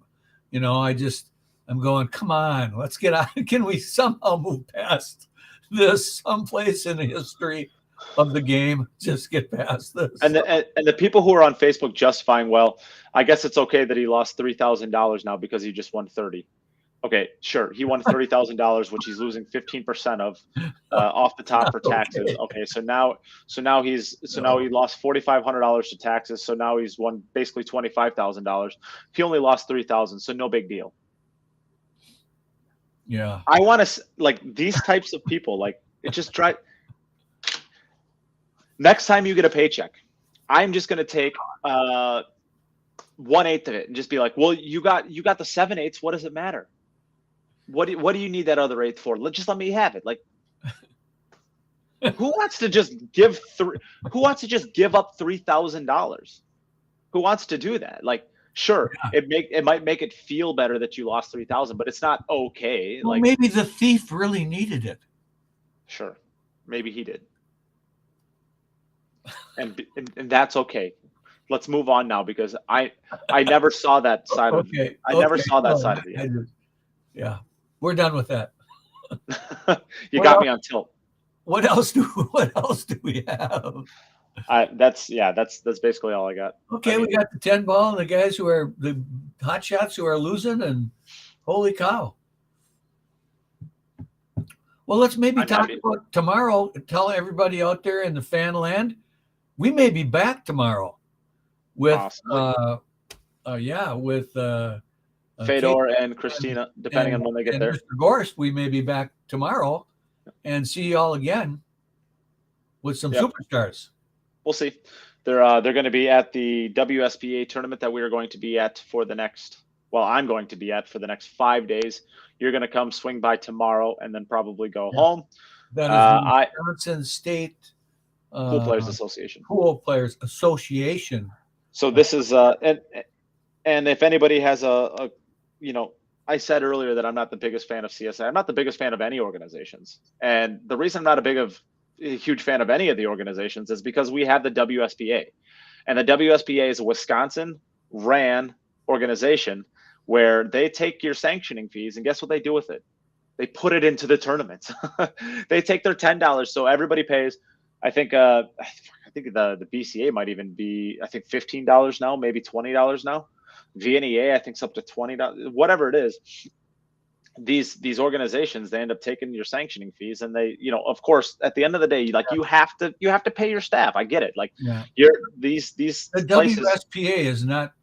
I'm going, come on, let's get out. Can we somehow move past this someplace in the history of the game? Just get past this. And the people who are on Facebook justifying, well, I guess it's okay that he lost $3,000 now because he just won 30. Okay, sure, he won $30,000, which he's losing 15% of off the top for taxes. Okay, so now he lost $4,500 to taxes. So now he's won basically $25,000. He only lost $3,000, so no big deal. Yeah, I want to these types of people. It just drive. Next time you get a paycheck, I'm just going to take 1/8 of it and just be like, well, you got the 7/8. What does it matter? What do you need that other 1/8 for? Just let me have it. Who wants to just give up $3,000? Who wants to do that? Sure, it might make it feel better that you lost $3,000, but it's not okay. Well, maybe the thief really needed it. Sure, maybe he did, and that's okay. Let's move on now because I never saw that side of it. I never saw that side of it. Yeah, we're done with that. You got me on tilt. What else do we have? That's basically all I got. Okay, we got the 10 ball and the guys who are the hot shots who are losing, and holy cow. Well, let's maybe talk about tomorrow. Tell everybody out there in the fan land, we may be back tomorrow with with Fedor and Christina, depending on when they get there. Mr. Gorst, we may be back tomorrow and see you all again with some superstars. We'll see. They're going to be at the WSBA tournament that we are going to be at I'm going to be at for the next 5 days. You're going to come swing by tomorrow and then probably go home. That is the Wisconsin State Pool Players Association. Pool Players Association. So this is and if anybody has I said earlier that I'm not the biggest fan of CSI. I'm not the biggest fan of any organizations. And the reason I'm not a huge fan of any of the organizations is because we have the WSBA. And the WSBA is a Wisconsin-ran organization where they take your sanctioning fees, and guess what they do with it? They put it into the tournaments. They take their $10, so everybody pays. I think the BCA might even be, I think, $15 now, maybe $20 now. VNEA, I think, it's up to $20. Whatever it is, these organizations, they end up taking your sanctioning fees, and they, of course, at the end of the day, you have to pay your staff. I get it. These the places, WSPA is not.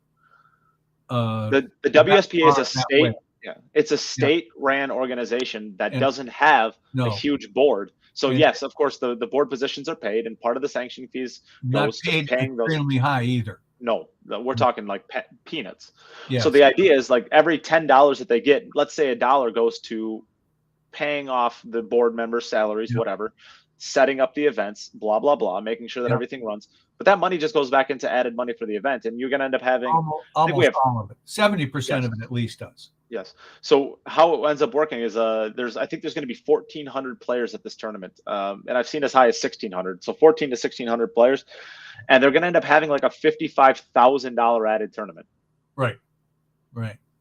The WSPA is a state. Yeah, it's a state-ran organization that doesn't have a huge board. So yes, of course, the board positions are paid, and part of the sanctioning fees goes to paying those. Extremely high either. No, we're talking peanuts. Yes. So the idea is every $10 that they get, let's say $1 goes to paying off the board members' salaries, whatever, setting up the events, blah, blah, blah, making sure that everything runs. But that money just goes back into added money for the event, and you're going to end up having almost all of it. 70% of it at least does. Yes. So how it ends up working is I think there's going to be 1,400 players at this tournament, and I've seen as high as 1,600. So 14 to 1,600 players, and they're going to end up having like a $55,000 added tournament. Right.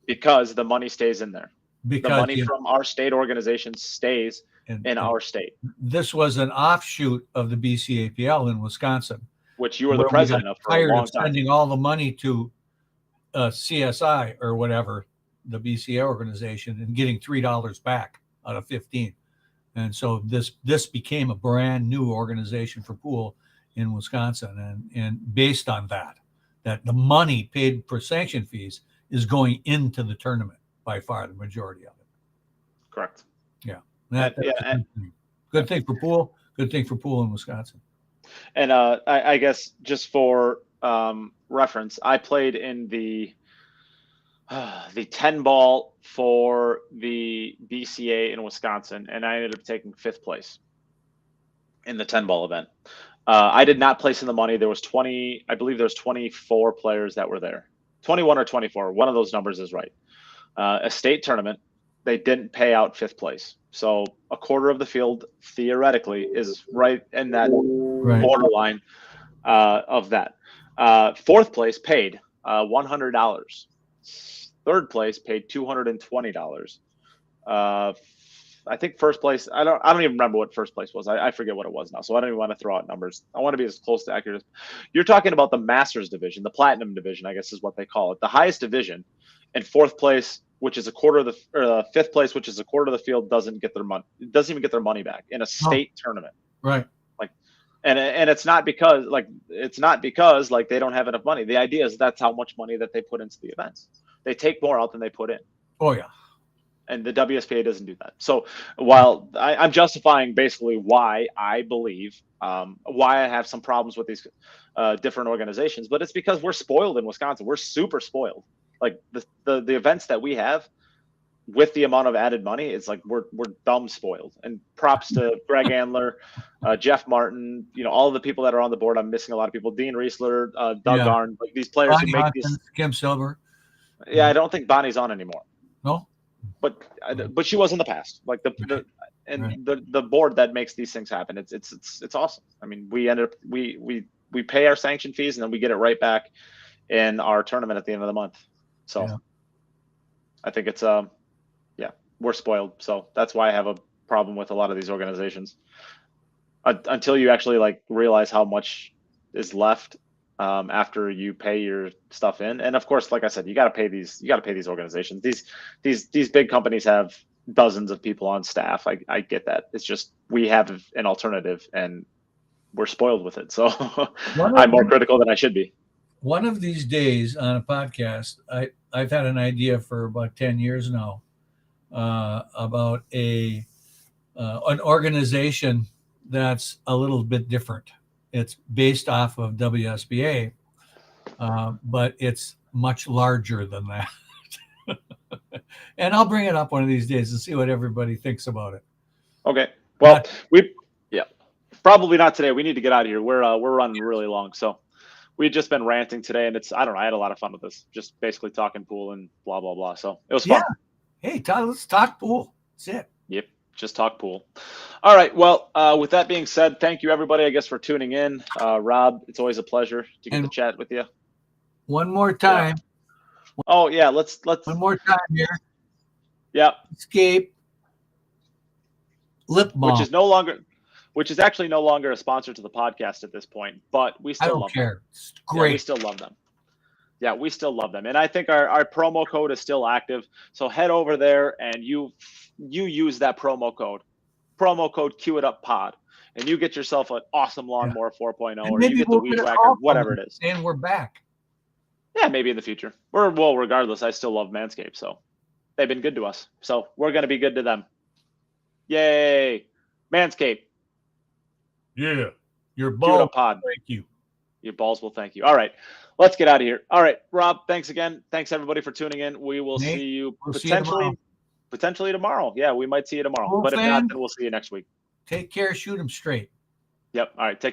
Because the money stays in there. Because the money from our state organization stays in our state. This was an offshoot of the BCAPL in Wisconsin, which you were the president of for a long time. Sending all the money to CSI or whatever, the BCA organization, and getting $3 back out of 15. And so this became a brand new organization for pool in Wisconsin, and based on that the money paid for sanction fees is going into the tournament by far, the majority of it. Correct. Yeah. Good thing for pool. Good thing for pool in Wisconsin. And I guess just for reference, I played in the 10 ball for the BCA in Wisconsin, and I ended up taking 5th place in the 10 ball event. I did not place in the money. There was 24 players that were there. 21 or 24. One of those numbers is right. A state tournament, they didn't pay out 5th place. So a quarter of the field theoretically is right in that borderline of that. 4th place paid $100. 3rd place paid $220. I think 1st place, I don't even remember what 1st place was. I forget what it was now. So I don't even want to throw out numbers. I want to be as close to accurate as you're talking about. The Masters division, the Platinum division, I guess is what they call it. The highest division, and 4th place, which is a quarter of the 5th place, which is a quarter of the field, doesn't get their money. It doesn't even get their money back in a state tournament. Right. And it's not because they don't have enough money. The idea is that's how much money that they put into the events. They take more out than they put in. Oh yeah. And the WSPA doesn't do that. So while I'm justifying basically why I believe why I have some problems with these different organizations, but it's because we're spoiled in Wisconsin. We're super spoiled. Like the events that we have with the amount of added money, it's like we're dumb spoiled. And props to Greg Andler, Jeff Martin, all of the people that are on the board. I'm missing a lot of people. Dean Riesler, Doug Arn, like these players Bonnie who make Hawkins, these. Kim Silver. Yeah, I don't think Bonnie's on anymore. No. But she was in the past. Like the board that makes these things happen. It's awesome. I mean, we pay our sanction fees and then we get it right back in our tournament at the end of the month. So yeah. I think it's we're spoiled. So that's why I have a problem with a lot of these organizations. Until you actually realize how much is left after you pay your stuff in. And of course, like I said, you got to pay these organizations. These big companies have dozens of people on staff. I get that. It's just, we have an alternative and we're spoiled with it. So I'm more critical than I should be. One of these days on a podcast, I've had an idea for about 10 years now about an organization that's a little bit different. It's based off of WSBA, but it's much larger than that. And I'll bring it up one of these days and see what everybody thinks about it. Okay. Well, probably not today. We need to get out of here. We're running really long. So we've just been ranting today, and I don't know. I had a lot of fun with this, just basically talking pool and blah, blah, blah. So it was fun. Hey, Todd, let's talk pool. That's it. Yep. Just talk pool. All right. Well, with that being said, thank you everybody, I guess, for tuning in. Rob, it's always a pleasure to get to chat with you. One more time. Yeah. Oh yeah. Let's one more time here. Yeah. Manscape Lip Balm. Which is actually no longer a sponsor to the podcast at this point, but we still love them. It's great. Yeah, we still love them. Yeah, we still love them. And I think our promo code is still active. So head over there and you use that promo code Cue It Up Pod, and you get yourself an awesome lawnmower 4.0, or you get the weed whacker, whatever it is. And we're back. Yeah, maybe in the future. Regardless, I still love Manscaped. So they've been good to us. So we're going to be good to them. Yay. Manscaped. Yeah. Your balls. Pod. Thank you. Your balls will thank you. All right. Let's get out of here. All right, Rob, thanks again. Thanks everybody for tuning in. We will see you potentially tomorrow. Yeah, we might see you tomorrow. But if not, then we'll see you next week. Take care. Shoot them straight. Yep. All right. Take care.